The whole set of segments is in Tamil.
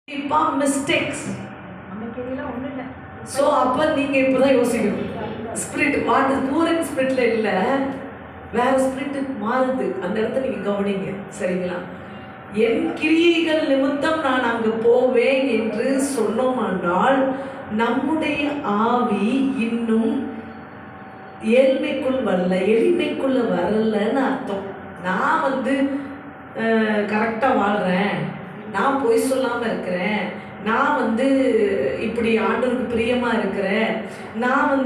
மிஸ்டேக்ஸ். ஸோ அப்போ நீங்கள் இப்போ தான் யோசிக்கணும். ஸ்பிரிட் வாட்டர் பூரின் ஸ்பிரிட்ல இல்லை, வேற ஸ்பிரிட்டுக்கு மாறுது. அந்த இடத்த நீங்கள் கவனிங்க, சரிங்களா? என் கிரியைகள் நிமித்தம் நான் அங்கு போவேன் என்று சொன்னோமானால் நம்முடைய ஆவி இன்னும் ஏழ்மைக்குள் வரல, எளிமைக்குள்ள வரலன்னு அர்த்தம். நான் கரெக்டாக வாழ்கிறேன், நான் பொய் சொல்லாமல் இருக்கிறேன், நான் இப்படி ஆண்டவருக்கு பிரியமாக இருக்கிறேன், நான்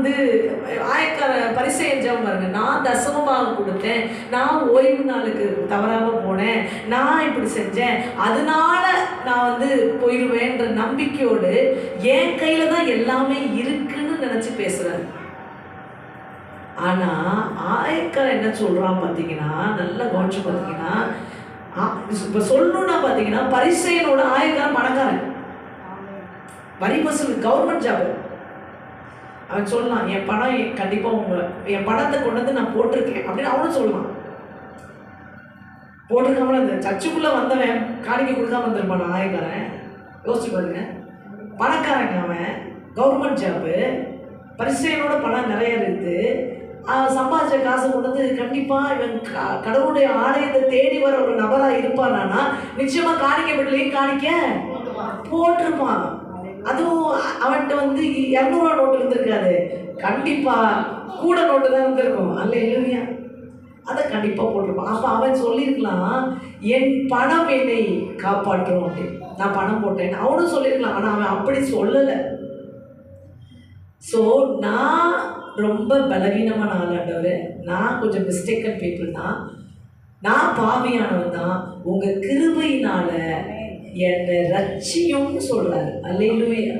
ஆயக்கார பரிசெய்யஞ்சவங்க பாருங்க, நான் தசமமாக கொடுத்தேன், நான் ஓய்வு நாளுக்கு தவறாமல் போனேன், நான் இப்படி செஞ்சேன், அதனால நான் போயிடுவேன்ற நம்பிக்கையோடு என் கையில் தான் எல்லாமே இருக்குன்னு நினச்சி பேசுகிறேன். ஆனால் ஆயக்காரன் என்ன சொல்கிறான் பார்த்தீங்கன்னா, நல்லா கவனிச்சு பார்த்தீங்கன்னா, இப்போ சொல்லணும்னா பார்த்தீங்கன்னா, பரிசெயனோட ஆயக்காரன் பணக்காரன், வரி வசூல், கவர்மெண்ட் ஜாப். அவன் சொல்லலாம், என் பணம் கண்டிப்பாக என் பணத்தை கொண்டு நான் போட்டிருக்கேன் அப்படின்னு அவனும் சொல்லலாம். போட்டிருக்காமல இந்த சர்ச்சுக்குள்ளே வந்தவன் காணிக்கை கொடுக்காம வந்துருப்பான் ஆயக்காரன். யோசிச்சு பாருங்க, பணக்காரங்க, அவன் கவர்மெண்ட் ஜாப்பு, பரிசையனோட பணம் நிறைய இருக்குது, சம்பாதிச்ச காசு கொண்டு கண்டிப்பாக இவன் கடவுளுடைய ஆலயத்தை தேடி வர ஒரு நபராக இருப்பானா நிச்சயமாக காணிக்கை வீட்டிலையும் காணிக்க போட்டிருப்பான். அதுவும் அவன்கிட்ட 200 நோட்டு இருந்திருக்காது, கண்டிப்பாக கூட நோட்டு தான் இருந்திருக்கும். அல்ல இல்லையா? அதை கண்டிப்பாக போட்டிருப்பான். அப்போ அவன் சொல்லியிருக்கலாம், என் பணம் என்னை காப்பாற்றும் அப்படின்னு, நான் பணம் போட்டேன் அவனும் சொல்லியிருக்கலாம். ஆனால் அவன் அப்படி சொல்லலை. ஸோ நான் ரொம்ப பலவீனமான ஆளாண்டவர், நான் கொஞ்சம் மிஸ்டேக்கன் பீப்புள் தான், நான் பாவியானவன் தான், உங்கள் கிருபையினால என்னை ரட்சியும்னு சொல்கிறார். அல்லேலூயா.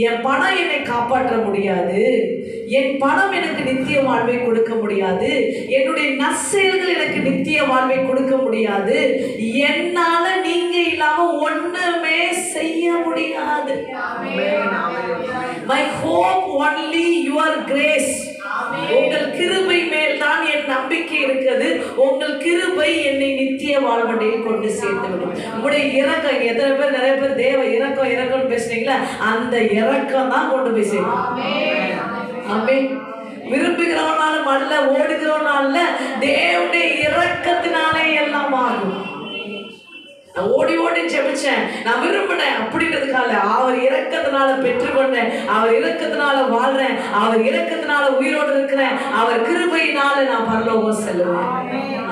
என் பணம் என்னை காப்பாற்ற முடியாது, என் பணம் எனக்கு நித்திய வாழ்வை கொடுக்க முடியாது, என்னுடைய நற்செயல்கள் எனக்கு நித்திய வாழ்வை கொடுக்க முடியாது, என்னால நீங்க இல்லாம ஒண்ணுமே செய்ய முடியாது. My hope only your grace. உங்கள் கிருபை மேல் தான் என் நம்பிக்கை இருக்கிறது, உங்கள் கிருபை என்னை நித்திய வாழ்வடையில் கொண்டு சேர்த்து விடும். உங்களுடைய இரக்கம், எத்தனை பேர் நிறைய பேர் தேவ இரக்கம் இரக்கம் பேசுறீங்களா, அந்த இரக்கம் தான் கொண்டு போய் சேர்க்கும். ஆமென். விரும்புகிறவனாலும் அல்ல, ஓடுகிறவனால, தேவனுடைய இரக்கத்தினாலே எல்லாம் ஆகும். நான் ஓடி ஓடி ஜெபிச்சேன், நான் விரும்பினேன் அப்படின்றதுக்காக, அவர் இரக்கத்தினால பெற்றுக்கொண்டேன், அவர் இரக்கத்தினால வாழ்றேன், அவர் இரக்கத்தினால உயிரோடு இருக்கிறேன், அவர் கிருபையினால நான் பரலோகம் செல்லுவேன்.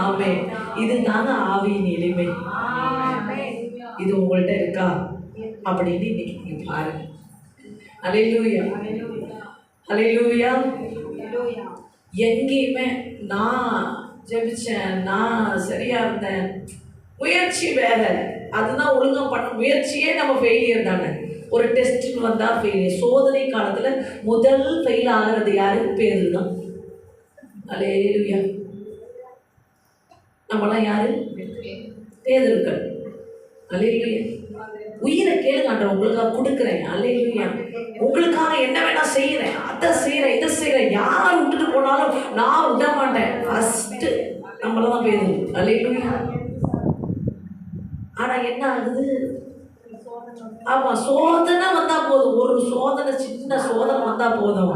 ஆமென். இதுதாங்க ஆவியின் எளிமை. இது உங்கள்கிட்ட இருக்கா அப்படின்னு இன்னைக்கு நீங்க பாருங்க. அல்லேலூயா, அல்லேலூயா. எங்கேயுமே நான் ஜெபிச்சேன், நான் சரியா இருந்தேன், முயற்சி வேற, அதுதான் ஒழுங்கா பண்ண முயற்சியே நம்ம ஃபெயிலியர் தானே. ஒரு டெஸ்ட்டுக்கு வந்தால் ஃபெயிலியர். சோதனை காலத்தில் முதல் ஃபெயில் ஆகிறது யாரு? பேதுரு தான். அல்லேலூயா. நம்மளாம் யாரு? பேதுருக்கள். அல்லேலூயா. உயிரை கேளுங்க, ஆண்டவர் உங்களுக்காக கொடுக்குறேன். அல்லேலூயா. உங்களுக்காக என்ன வேணா செய்யறேன், அதை செய்யறேன், இதை செய்யறேன், யார் விட்டுட்டு போனாலும் நான் விட மாட்டேன். ஃபர்ஸ்ட் நம்மளதான் பேதுரு. அல்லேலூயா. ஆனா என்ன ஆகுது? ஆமா, சோதனை வந்தா போதும், ஒரு சோதனை, சின்ன சோதனை வந்தா போதும்,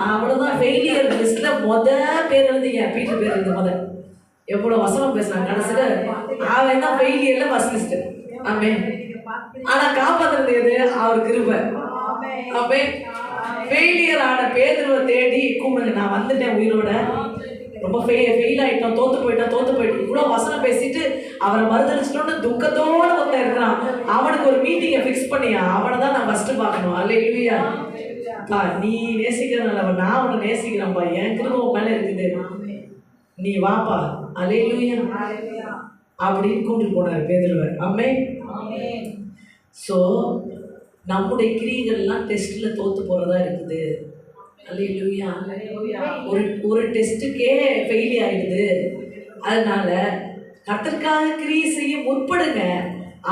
அவ்வளவுதான் ஃபெயிலியர் லிஸ்ட்ல பேர் எழுதிங்க. பீட்டர் பேர் எழுது எவ்வளவு வசனம் பேசுறாங்க, கடைசியில அவன் தான் ஃபெயிலியர்ல ஃபர்ஸ்ட் லிஸ்ட். ஆமென். ஆனா காப்பாத்துறது எது? அவர் கிருபை. ஆமென். ஃபெயிலியர் ஆன பேதுருவை தேடி கூப்பிடுங்க, நான் வந்துட்டேன் உயிரோட, ரொம்ப ஃபெயில் ஆகிட்டோம், தோற்று போயிட்டோம், இவ்வளோ வசனம் பேசிட்டு அவரை மறுதளிச்சிட்டோன்னு துக்கத்தோடு ஒருத்தன் இருக்கிறான். அவனுக்கு ஒரு மீட்டிங்கை ஃபிக்ஸ் பண்ணியா, அவனை தான் நான் ஃபஸ்ட்டு பார்க்கணும். அல்லேலூயா. பா, நீ நேசிக்கிறதுனால நான் உன்னை நேசிக்கிறேன்ப்பா, என் கிருபை மேலே இருக்குது, நீ வாப்பா. அல்லேலூயா. அப்படின்னு கூட்டிட்டு போனார் பேதுருவை. ஆமென். ஸோ நம்முடைய கிரியைகள்லாம் டெஸ்ட்டில் தோற்று போகிறதா இருக்குது. அல்லேலூயா. ஒரு டெஸ்ட்டுக்கே ஃபெயில் ஆகிடுது. அதனால கர்த்தருக்காக கிரியை செய்ய முற்படுங்க,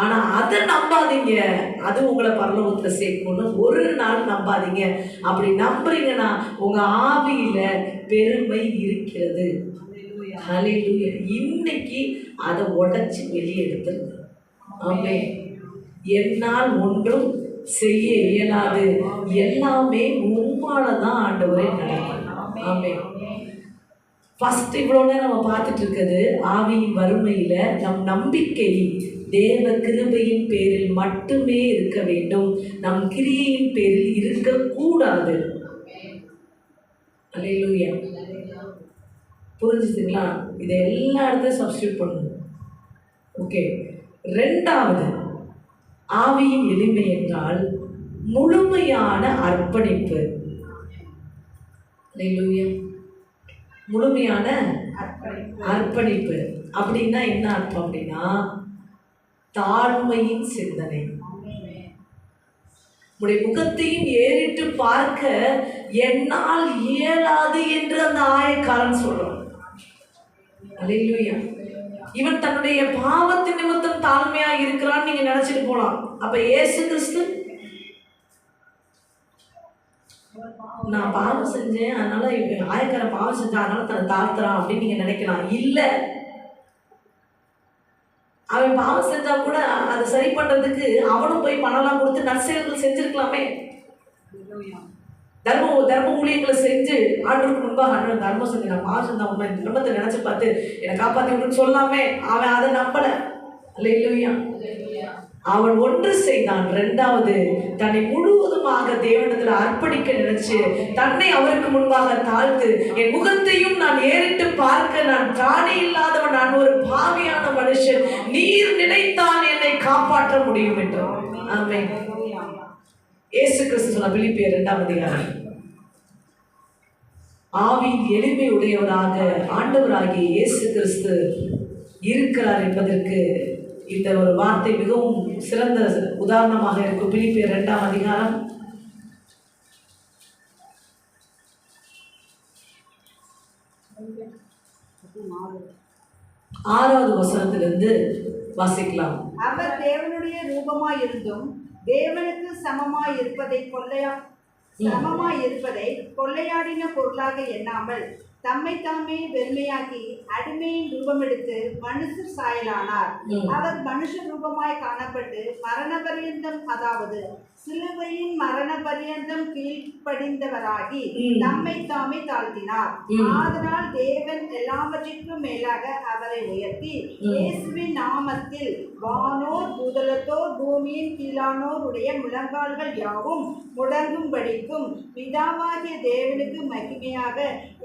ஆனால் அதை நம்பாதீங்க, அது உங்களை பரலோகத்தில் சேர்க்கணும்னு ஒரு நாள் நம்பாதீங்க. அப்படி நம்புறீங்கன்னா உங்கள் ஆவியில் பெருமை இருக்கிறது. அல்லேலூயா. இன்னைக்கு அதை உடைச்சி வெளியே எடுத்துருங்க. ஆமென். என்னால் ஒன்றும் செய்ய இயலாது, எல்லாமே உம்மால தான் ஆண்டவரே நடக்கும். ஆமென். ஃபர்ஸ்ட் இவ்வளோ நேரம் நம்ம பார்த்துட்டு இருக்கிறது ஆவியின் வறுமையில நம் நம்பிக்கை தேவ கிருபையின் பேரில் மட்டுமே இருக்க வேண்டும், நம் கிரியையின் பேரில் இருக்கக்கூடாது. அல்லேலூயா. புரிஞ்சுதுங்களா? இதை எல்லா இடத்தையும் சப்ஸ்டியூட் பண்ணணும். ஓகே. ரெண்டாவது, ஆவியின் எளிமை என்றால் முழுமையான அர்ப்பணிப்பு. அல்லேலூயா. முழுமையான அர்ப்பணிப்பு அப்படின்னா என்ன அர்த்தம் அப்படின்னா தாழ்மையின் சிந்தனை. உடைய முகத்தையும் ஏறிட்டு பார்க்க என்னால் இயலாது என்று அந்த ஆயக்காரன் சொல்றான். அல்லேலூயா. இவன் தன்னுடைய பாவத்தின் நிமித்தம் தாழ்மையா இருக்கிறான்னு நீங்க நினைச்சிட்டு போலாம். அப்ப இயேசு கிறிஸ்து நான் பாவம் செஞ்சேன் அதனால ஆயக்காரன் பாவம் செஞ்சா அதனால தன்னை தாழ்த்துறான் அப்படின்னு நீங்க நினைக்கலாம். இல்ல, அவன் பாவம் செஞ்சா கூட அதை சரி பண்றதுக்கு அவனும் போய் பணம்லாம் கொடுத்து நற்செயல்கள் செஞ்சிருக்கலாமே. தர்ம ஊழியர்களை செஞ்சு ஆண்டவருக்கு முன்பாக ஆண்டவர் தர்மம் செஞ்சு நான் பாவம் செஞ்சா உண்மை தர்மத்தை நினைச்சு பார்த்து என்னை காப்பாத்தி விட்டுன்னு சொல்லாமே. அவன் அதை நம்பல. அல்லேலூயா. அவன் ஒன்று செய்தான். ரெண்டாவது, தன்னை முழுவதுமாக தேவனிடத்தில் அர்ப்பணிக்க நினைச்சு தன்னை அவருக்கு முன்பாக தாழ்த்து, என் முகத்தையும் நான் ஏறிட்டு பார்க்க நான் திராணி இல்லாதவன், நான் ஒரு பாவியான மனுஷன், நீர் நினைத்தால் என்னை காப்பாற்ற முடியும் என்றான். ஆமென். இயேசு கிறிஸ்து சொன்ன பிலிப்பியர் 2ஆம் அதிகாரம். ஆவியின் எளிமை உடையவராக ஆண்டவராகிய இயேசு கிறிஸ்து இருக்கிறார் என்பதற்கு இந்த ஒரு வார்த்தை மிகவும் சிறந்த உதாரணமாக இருக்கும். பிலிப்பியர் 2ஆம் அதிகாரம் 6வது வசனத்திலிருந்து வாசிக்கலாம். அவர் தேவனுடைய ரூபமாய் இருந்தும் தேவனுக்கு சமமாய் இருப்பதை கொள்ளையாடின பொருளாக எண்ணாமல் தம்மை தாமே வெறுமையாக்கி அடிமையின் ரூபமெடுத்து மனுஷர் சாயலானார். அவர் மனுஷ ரூபமாய் காணப்பட்டு மரண பரியந்தம், அதாவது சிலுவையின் மரண பரியந்தம் கீழ்ப்படிந்தவராகி தம்மை தாமே தாழ்த்தினார். ஆதலால் தேவன் எல்லாவற்றிற்கும் மேலாக அவரை உயர்த்தி இயேசுவின் நாமத்தில் வானோர் பூதலத்தோர் பூமியின் கீழானோர் உடைய முழங்கால்கள் யாவும் முடங்கும்படிக்கும் பிதாவாகிய தேவனுக்கு மகிமையாக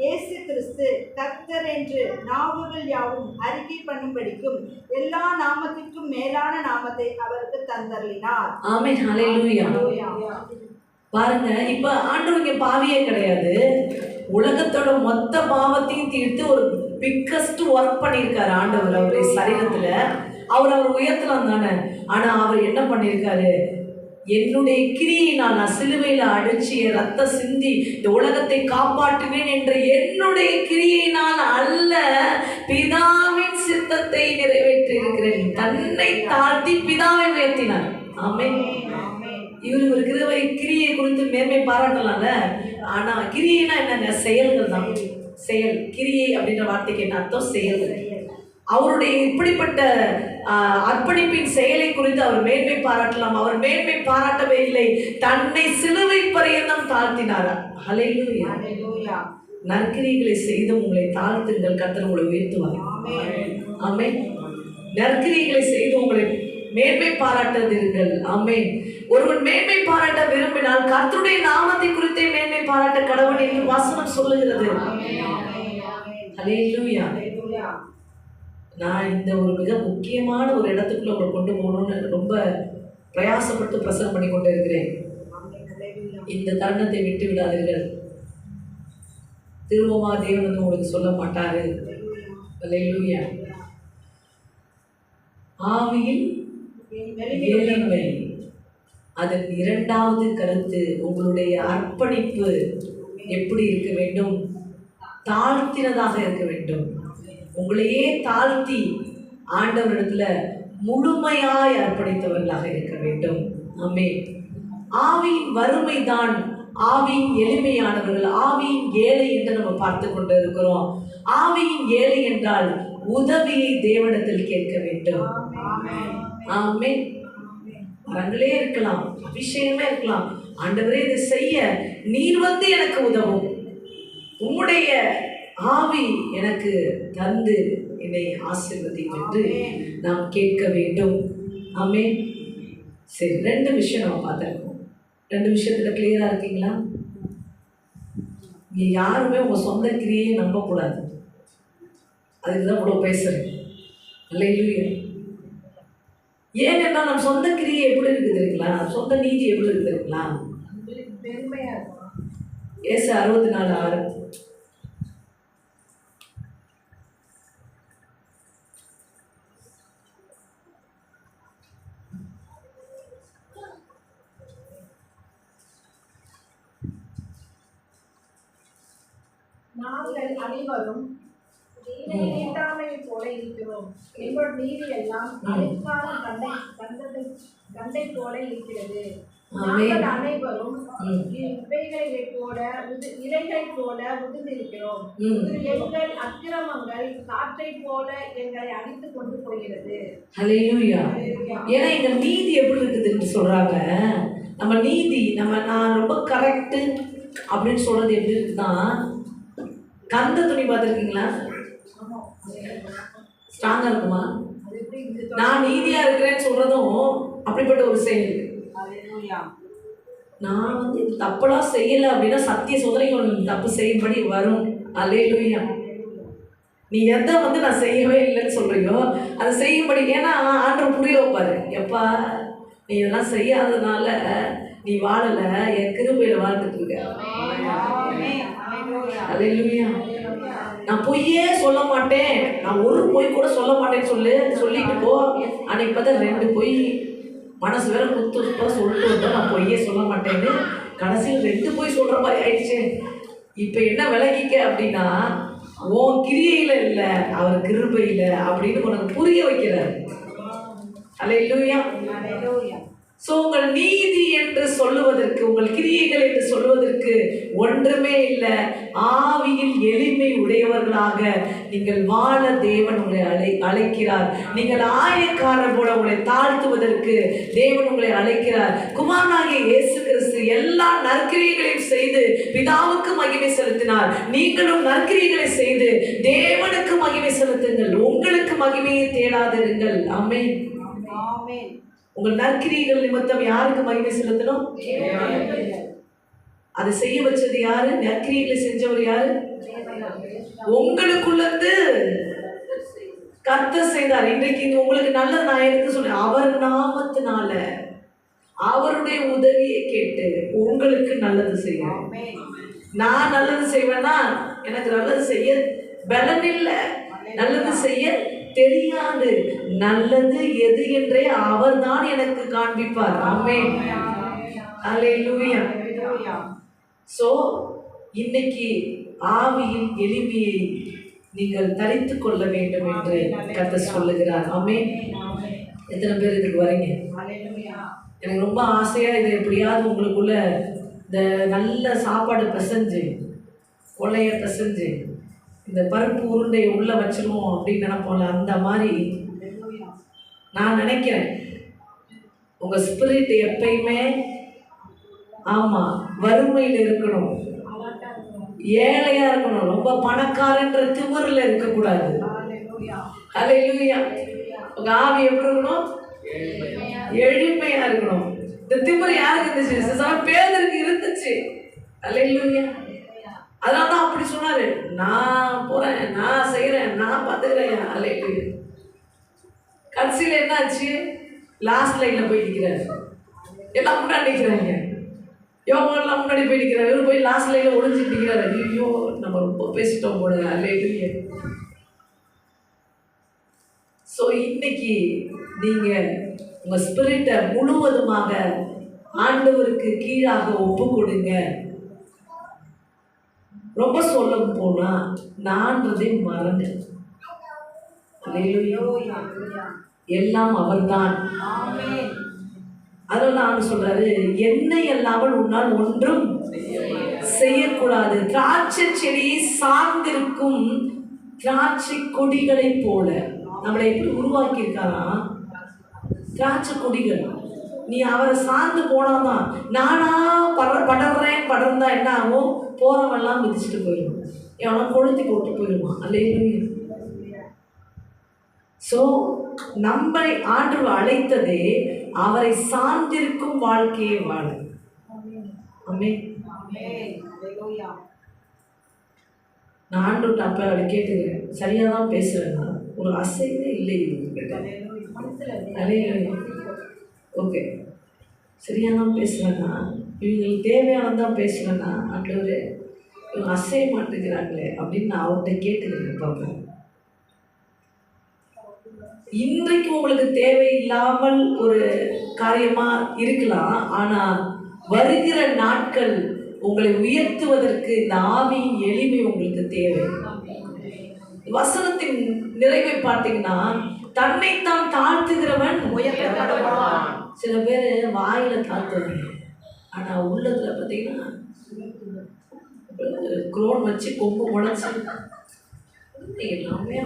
இயேசு கிறிஸ்து கர்த்தர் என்று நாவுகள் யாவும் அறிக்கை பண்ணும்படிக்கும் எல்லா நாமத்திற்கும் மேலான நாமத்தை அவருக்கு தந்தருளினார். ஆமென். ஹல்லேலூயா. பாருங்க, இப்ப ஆண்டவருக்கு பாவியே கிடையாது. உலகத்தோட மொத்த பாவத்தையும் தீர்த்து ஒரு பிக்கஸ்ட் ஒர்க் பண்ணியிருக்காரு ஆண்டவர் அவருடைய சரீரத்துல. அவர் உயர்த்தலாம் தானே. ஆனா அவர் என்ன பண்ணியிருக்காரு? என்னுடைய கிரியினால் நான் சிலுவையில் அடிச்சிய ரத்த சிந்தி இந்த உலகத்தை காப்பாற்றுவேன் என்ற என்னுடைய கிரியினால் அல்ல, பிதாவின் சித்தத்தை நிறைவேற்றி இருக்கிறேன். தன்னை தாழ்த்தி பிதாவை உயர்த்தினார். ஆமென். இவர் ஒரு கிரியை குறித்து மேன்மை பாராட்டலாம்ல. ஆனா கிரியைனா என்னங்க? செயல்கள் தான். செயல். கிரியை அப்படின்ற வார்த்தைக்கு என்ன அர்த்தம்? செயல்கள். அவருடைய இப்படிப்பட்ட அர்ப்பணிப்பின் செயலை குறித்து அவர் மேன்மை பாராட்டலாம். அவர் மேன்மை பாராட்டவே இல்லை. தன்னை சிலுவை பரியந்தம் தாழ்த்தினார். ஹல்லேலூயா. நற்கிரிகளை செய்து உங்களை தாழ்த்துங்கள், கர்த்தர் உங்களை உயர்த்துவார். ஆமென். நற்கிரிகளை செய்து உங்களை மேன்மை பாராட்டுங்கள். ஆமென். ஒருவன் மேன்மை பாராட்ட விரும்பினால் கர்த்தருடைய நாமத்தை குறித்தே மேன்மை பாராட்ட கடவுள் என்று வசனம் சொல்லுகிறது. ஹல்லேலூயா. நான் இந்த ஒரு மிக முக்கியமான ஒரு இடத்துக்குள்ள உங்களை கொண்டு போகணும்னு ரொம்ப பிரயாசப்பட்டு பிரசங்கம் பண்ணி கொண்டு இருக்கிறேன். இந்த தருணத்தை விட்டு விடாதீர்கள். திரும்பமா தேவன் வந்து உங்களுக்கு சொல்ல மாட்டாரு. அல்லேலூயா. ஆவியில் எளிமை. அதன் இரண்டாவது கருத்து, உங்களுடைய அர்ப்பணிப்பு எப்படி இருக்க வேண்டும்? தாழ்த்தினதாக இருக்க வேண்டும். உங்களையே தாழ்த்தி ஆண்டவரிடத்துல முழுமையாய் அர்ப்பணித்தவர்களாக இருக்க வேண்டும். ஆமென். ஆவியின் வறுமைதான் ஆவியின் எளிமையானவர்கள், ஆவியின் ஏழை என்று நம்ம பார்த்து கொண்டு இருக்கிறோம். ஆவியின் ஏழை என்றால் உதவியை தேவனிடத்தில் கேட்க வேண்டும். ஆமென். வரங்களே இருக்கலாம், அபிஷேகமே இருக்கலாம். ஆண்டவரே இதை செய்ய நீர் வந்து எனக்கு உதவும், உம்முடைய ஆவி எனக்கு தந்து என்னை ஆசீர்வதியும் என்று நாம் கேட்க வேண்டும். ஆமென். சரி, 2 விஷயம் நம்ம பார்த்துருக்கோம். 2 விஷயத்துல கிளியரா இருக்கீங்களா? நீ யாருமே உங்க சொந்த கிரியை நம்பக்கூடாது. அதுக்குதான் இவ்வளோ பேசுறேன். அல்லேலூயா. ஏனென்றால் நம்ம சொந்த கிரியை எப்படி இருக்கு தெரியுங்களா? சொந்த நீதி எப்படி இருக்கு தெரியுங்களா? பெருமையா இருக்கும். ஏசு 64:6. நாங்கள் அனைவரும் தீட்டாமையைப் போல இருக்கிறோம். எங்கள் நீதி எல்லாம் அழுக்கான கண்டை போல இருக்கிறது. நாங்கள் அனைவரும் இவைகளைப் போல இலைகளைப் போல உதிர்ந்திருக்கிறோம். எங்கள் அக்கிரமங்கள் காற்றைப் போல எங்களை அடித்துக் கொண்டு போகிறது. ஹல்லேலூயா. ஏன்னா எங்க நீதி எப்படி இருக்குதுன்னு சொல்றாங்க. நம்ம நீதி நான் ரொம்ப கரெக்டு அப்படின்னு சொல்றது எப்படி இருக்குன்னா, கந்த துணி பார்த்துருக்கீங்களா? ஸ்ட்ராங்கா இருக்குமா? நான் நீதியா இருக்கிறேன்னு சொல்றதும் அப்படிப்பட்ட ஒரு செயல். நான் வந்து தப்பெல்லாம் செய்யல அப்படின்னா சத்திய சோதனைக்கு தப்பு செய்யும்படி வரும். அல்லேலூயா. நீ எதை வந்து நான் செய்யவே இல்லைன்னு சொல்றியோ அதை செய்யும்படி, ஏன்னா ஆண்டவர் புரிய வைப்பாரு. எப்பா நீ இதெல்லாம் செய்யாததுனால நீ வாழல, என் கிருபையில வாழ்ந்துட்டு இருக்க. அல்லேலூயா. நான் பொய்யே சொல்ல மாட்டேன், நான் ஒரு பொய் கூட சொல்ல மாட்டேன்னு சொல்லிட்டு போ. அன்னைக்கு பார்த்தா 2 பொய், மனசு வேற குத்து சொல்லிட்டு வந்தோம். நான் பொய்யே சொல்ல மாட்டேன்னு கடைசியில் 2 பொய் சொல்ற மாதிரி ஆயிடுச்சு. இப்ப என்ன விளங்கிக்க அப்படின்னா, உன் கிரியையில இல்ல, அவர் கிருபையில அப்படின்னு உனக்கு புரிய வைக்கிறார். அல்லேலூயா. சோ உங்கள் நீதி என்று சொல்லுவதற்கு, உங்கள் கிரியைகள் என்று சொல்லுவதற்கு ஒன்றுமே இல்லை. ஆவியில் எளிமை உடையவர்களாக நீங்கள் வாழ தேவன் உங்களை அழைக்கிறார். நீங்கள் ஆயக்காரர் போல உங்களை தாழ்த்துவதற்கு தேவன் உங்களை அழைக்கிறார். குமாரனாகிய இயேசு கிறிஸ்து எல்லா நற்கிரியைகளையும் செய்து பிதாவுக்கு மகிமை செலுத்தினார். நீங்களும் நற்கிரியைகளை செய்து தேவனுக்கு மகிமை செலுத்துங்கள். உங்களுக்கு மகிமையை தேடாதிருங்கள். ஆமென். ஆமென். உங்கள் நற்கிரியைகள் நிமித்தம் யாருக்கு மகிமை செலுத்தணும்? அதை செய்ய வச்சது யாரு? நற்கிரியைகளை செஞ்சவர் யாரு? உங்களுக்குள்ளது கர்த்தர் செய்தார். இன்றைக்கு உங்களுக்கு நல்லது நான் எதுக்கு சொன்னேன்? அவர் நாமத்தினால அவருடைய உதவியை கேட்டு உங்களுக்கு நல்லது செய்யணும். நான் நல்லது செய்வேன்னா எனக்கு நல்லது செய்ய பலன் இல்லை, நல்லது செய்ய தெரியாது. நல்லது எது என்றே அவர்தான் எனக்கு காண்பிப்பார். ஆமென். அல்லேலூயா. சோ இன்னைக்கு ஆவியின் எளிமையை நீங்கள் தரித்துக் கொள்ள வேண்டும் என்று கர்த்தர் சொல்லுகிறார். ஆமென். எத்தனை பேர் இதுக்கு வரீங்க? எனக்கு ரொம்ப ஆசையா இதை எப்படியாவது உங்களுக்குள்ள இந்த நல்ல சாப்பாடு பிசைஞ்சு, கொள்ளைய பிசைஞ்சு, இந்த பருப்பு உருண்டையை உள்ள வச்சிருவோம் அப்படின்னு நினைப்போம்ல, அந்த மாதிரி நான் நினைக்கிறேன். உங்க ஸ்பிரிட் எப்பயுமே வறுமையில் இருக்கணும், ஏழையா இருக்கணும், ரொம்ப பணக்காரன்ற திமிரில் இருக்கக்கூடாது. அல்லேலூயா. உங்க ஆவி எப்படி இருக்கணும்? எளிமையா இருக்கணும். இந்த திமிரு யாருக்கு இருந்துச்சு? பேதருக்கு இருந்துச்சு. அல்லேலூயா. அதனால்தான் அப்படி சொன்னாரு, நான் போறேன், நான் செய்யறேன், நான் பார்த்துக்கிறேன். அல்லேலூயா. கடைசியில என்னாச்சு? லாஸ்ட் லைன்ல போய் நிற்கிறாரு. எல்லாம் முன்னாடி நிற்கிறாங்க, யோகெல்லாம் முன்னாடி போய் நிற்கிறாரு. இவர் போய் லாஸ்ட் லைன்ல ஒளிஞ்சிட்டு நிற்கிறாரு. ஐயோ நம்ம ரொம்ப பேசிட்டோம் போடுங்க. அல்லேலூயா. ஸோ இன்னைக்கு நீங்க உங்க ஸ்பிரிட்டை முழுவதுமாக ஆண்டவருக்கு கீழாக ஒப்பு கொடுங்க. ரொம்ப சொல்ல போனா நான்றதை மறந்து, எல்லாம் அவர்தான். அதனால ஆண்டு சொல்றாரு, என்னை அல்லாமல் உன்னால் ஒன்றும் செய்யக்கூடாது. திராட்சை செடியை சார்ந்திருக்கும் திராட்சை கொடிகளை போல நம்மளை எப்படி உருவாக்கி இருக்காரா? திராட்சை கொடிகள் நீ அவரை சார்ந்து போனாதான். நானா படர்ந்தா என்ன ஆகும்? போறவெல்லாம் மிதிச்சுட்டு போயிடுவான், எவனா கொளுத்தி போட்டு போயிடுவான். அல்லேலூயா. ஸோ நம்மை ஆண்டவர் அழைத்ததே அவரை சார்ந்திருக்கும் வாழ்க்கையை வாழ. ஆமென். நான் ஆண்டவர்கிட்ட அப்போ அப்படி கேட்டுக்கிறேன், சரியாக தான் பேசுகிறேன்னா ஒரு அசைவே இல்லை ஓகே, சரியாக தான் பேசுகிறேன்னா இவங்களுக்கு தேவையானதான் பேசுகிறேன்னா ஆண்டவரே இவங்க அசைய மாட்டேங்கிறாங்களே அப்படின்னு நான் அவர்கிட்ட கேட்டுக்கிறேன். பார்ப்பேன் இன்றைக்கு உங்களுக்கு தேவையில்லாமல் ஒரு காரியமா இருக்கலாம், ஆனா வருகிற நாட்கள் உங்களை உயர்த்துவதற்கு இந்த ஆவியின் எளிமை உங்களுக்கு தேவை. வசனத்தின் நிறைவை பார்த்தீங்கன்னா, தன்னைத்தான் தாழ்த்துகிறவன் உயர்த்தப்படுவான். சில பேர் வாயில தாழ்த்துவாங்க, ஆனா உள்ளத்துல பார்த்தீங்கன்னா குரோன் வச்சு கொம்பு முளைச்சு எல்லாமே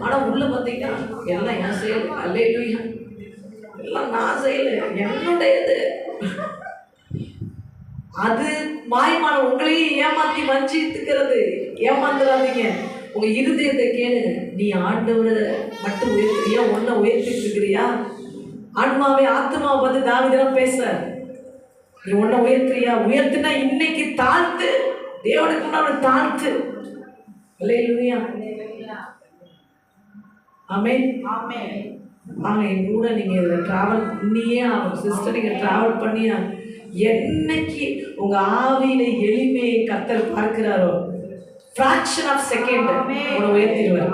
ஆனா உள்ள பார்த்தீங்கன்னா எல்லாம் என் செயல். அல்லேலூயா. எல்லாம் நான் செயல், என்னுடையது. அது மாயமான உங்களையும் ஏமாத்தி வஞ்சித்துக்கிறது. ஏமாந்துடாதீங்க. உங்க இருதயத்தை கேளுங்க. நீ ஆண்டவரை மட்டும் உயர்த்துறியா? ஒன்ன உயர்த்திட்டு இருக்கிறியா? ஆன்மாவே ஆத்மாவை பார்த்து தாவீதுலாம் பேச, நீ ஒன்ன உயர்த்துறியா? உயர்த்துனா இன்னைக்கு தாழ்த்து, தேவனுக்கு முன்னாடி தாழ்த்து. அல்லேலூயா. ஆமென். வாங்க என் கூட நீங்கள் இதில் ட்ராவல் பண்ணியே ஆகும். சிஸ்டர் நீங்கள் ட்ராவல் பண்ணியா என்னைக்கு உங்கள் ஆவியில எளிமையை கர்த்தர் பார்க்கிறாரோ ஃப்ராக்ஷன் ஆஃப் செகண்ட் உன்னை உயர்த்திடுவார்.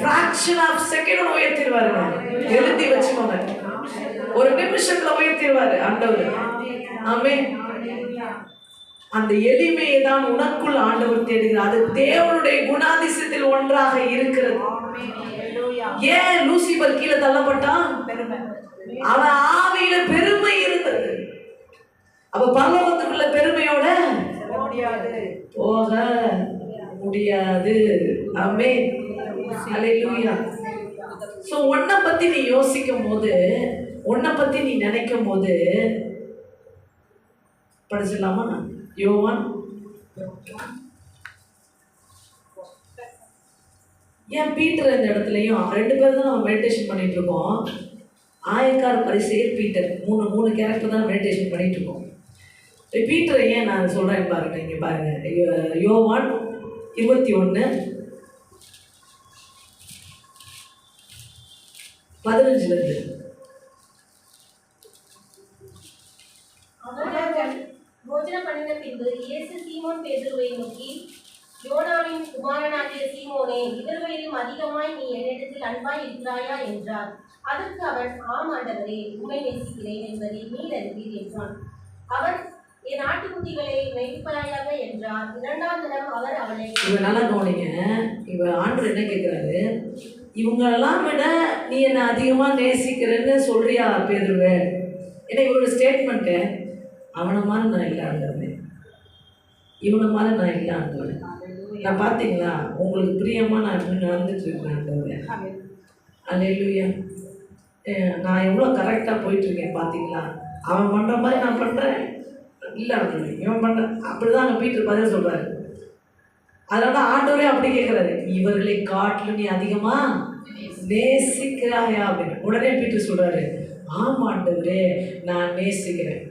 ஃப்ராக்ஷன் ஆஃப் செகண்ட் உன்னை உயர்த்திடுவாருங்க. எழுதி வச்சுக்கோங்க, ஒரு நிமிஷத்துல உயர்த்திடுவாரு ஆண்டவர். ஆமென். அந்த எளிமையை தான் உனக்குள் ஆண்டவர் தேடுகிறார். அது தேவனுடைய குணாதிசயத்தில் ஒன்றாக இருக்கிறது. ஏன் லூசிபர் கீழே தள்ளப்பட்டான்? அவன் ஆவியில பெருமை இருந்தது. அப்ப பரலோகத்துக்குள்ள பெருமையோட போக முடியாது. ஆமென். அல்லேலூயா. சோ உன்னை பத்தி நீ யோசிக்கும் போது, உன்னை பத்தி நீ நினைக்கும் போது, படிச்சிடலாமா? யோவான் ஏன் பீட்டர் இந்த இடத்துலையும் ரெண்டு பேர் தான் நம்ம மெடிடேஷன் பண்ணிட்டு இருக்கோம். ஆயக்கார் பரிசேயர் பீட்டர், மூணு கேரக்டர் தான் மெடிடேஷன் பண்ணிட்டு இருக்கோம். பீட்டரை ஏன் நான் சொல்றேன் பாருங்க. இங்க பாருங்க, யோவான் 21:15 போஜனம் பண்ணின பின்பு இயேசு சீமோன் பேதுருவை நோக்கி, யோனாவின் குமாரனாகிய சீமோனே, இவர்களிலும் அதிகமாய் நீ என்னிடத்தில் அன்பாய் இருக்கிறாயா என்றார். அதற்கு அவன், ஆம் ஆண்டவரே, உம்மை நேசிக்கிறேன் என்பதை நீர் அறிவீர் என்றான். அவன், என் ஆட்டுக்குட்டிகளை மேய்ப்பாயாக என்றார். இரண்டாம் தினம் அவர் அவளை. இவன் நல்லா கவனிங்க. இவ ஆண்டவர் என்ன கேட்கிறாரு? இவங்களெல்லாம் விட நீ என்னை அதிகமா நேசிக்கிறேன்னு சொல்றியா பேதுருவே? ஏன்னா இவரோட ஸ்டேட்மெண்ட்டு, அவனை மாதிரி நான் இல்லை ஆண்டவரே, இவனை மாதிரி நான் இல்லை ஆண்டவரே. நான் பார்த்தீங்களா உங்களுக்கு பிரியமா நான் எப்படி நடந்துட்டு இருக்கேன் ஆண்டவரே. அல்லேலூயா. நான் எவ்வளோ கரெக்டாக போயிட்டுருக்கேன் பார்த்தீங்களா? அவன் பண்ணுற மாதிரி நான் பண்ணுறேன் இல்லை ஆண்டவரே, இவன் பண்ணுறேன். அப்படி தான் அங்கே பீட்டர் பதில் சொல்கிறாரு. அதனால ஆண்டவரே அப்படி கேட்குறாரு, இவர்களை காட்டிலும் நீ அதிகமாக நேசிக்கிறாயா அப்படின்னு. உடனே பீட்டர் சொல்கிறாரு, ஆமாம் ஆண்டவரே நான் நேசிக்கிறேன்.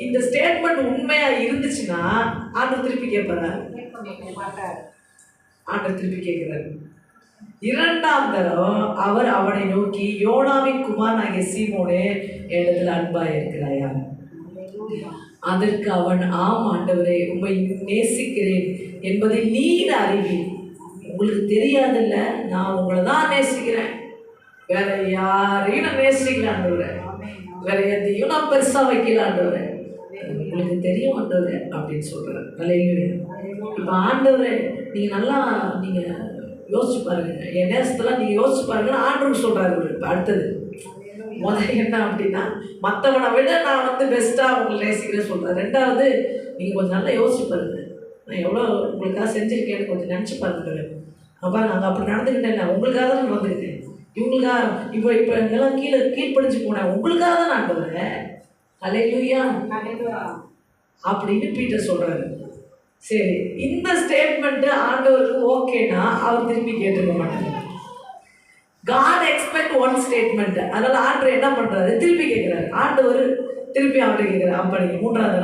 இந்த ஸ்டேட்மெண்ட் உண்மையா இருந்துச்சுன்னா ஆண்டவர் திருப்பி கேட்பாரா? ஆண்டவர் திருப்பி கேட்கிறாரு. இரண்டாம் தரம் அவர் அவனை நோக்கி, யோனாவின் குமாரனாகிய சீமோனே, என்னிடத்தில் அன்பாய் இருக்கிறாயா? அதற்கு அவன், ஆம் ஆண்டவரே, உம்மை நேசிக்கிறேன் என்பதை நீர் அறிவீர். உங்களுக்கு தெரியாதுல்ல, நான் உங்களை தான் நேசிக்கிறேன், வேற யாரையும் நான் நேசிக்கல ஆண்டவரே, வேற எதையும் நான் பெருசா வைக்கல ஆண்டவரே, உங்களுக்கு தெரியும் ஆண்டவரே அப்படின்னு சொல்றாரு. அல்லேலூயா. இப்போ ஆண்டவரே நீங்க நல்லா நீங்க யோசிச்சு பாருங்க, என் நேசத்தெல்லாம் நீங்க யோசிச்சு பாருங்கன்னு ஆண்டவர் சொல்றாரு. இப்போ அடுத்தது முதல்ல என்ன அப்படின்னா, மற்றவனை விட நான் பெஸ்ட்டாக உங்களை நேசிக்கிறேன்னு சொல்கிறேன். ரெண்டாவது, நீங்கள் கொஞ்சம் நல்லா யோசிச்சு பாருங்க, நான் எவ்வளோ உங்களுக்காக செஞ்சுருக்கேன்னு கொஞ்சம் நினச்சி பாருங்க. அப்போ நாங்கள் அப்படி நடந்துக்கிட்டேன், உங்களுக்காக தான் நடந்துக்கிட்டேன். இவங்களுக்காக இப்போ எல்லாம் கீழ்ப்படிஞ்சு போனேன், உங்களுக்காக தான் ஆண்டவர். ஹல்லேலூயா அப்படின்னு பீட்டர் சொல்றாரு. சரி, இந்த ஸ்டேட்மெண்ட் ஆண்டவருக்கு ஓகேனா அவர் திருப்பி கேட்டுக்க மாட்டாங்க. God expect one statement. அதனால ஆண்டவர் என்ன பண்றாரு, திருப்பி கேட்கிறாரு. ஆண்டவர் திருப்பி அவர்கிட்ட கேட்கிறார். அப்படி மூன்றாம்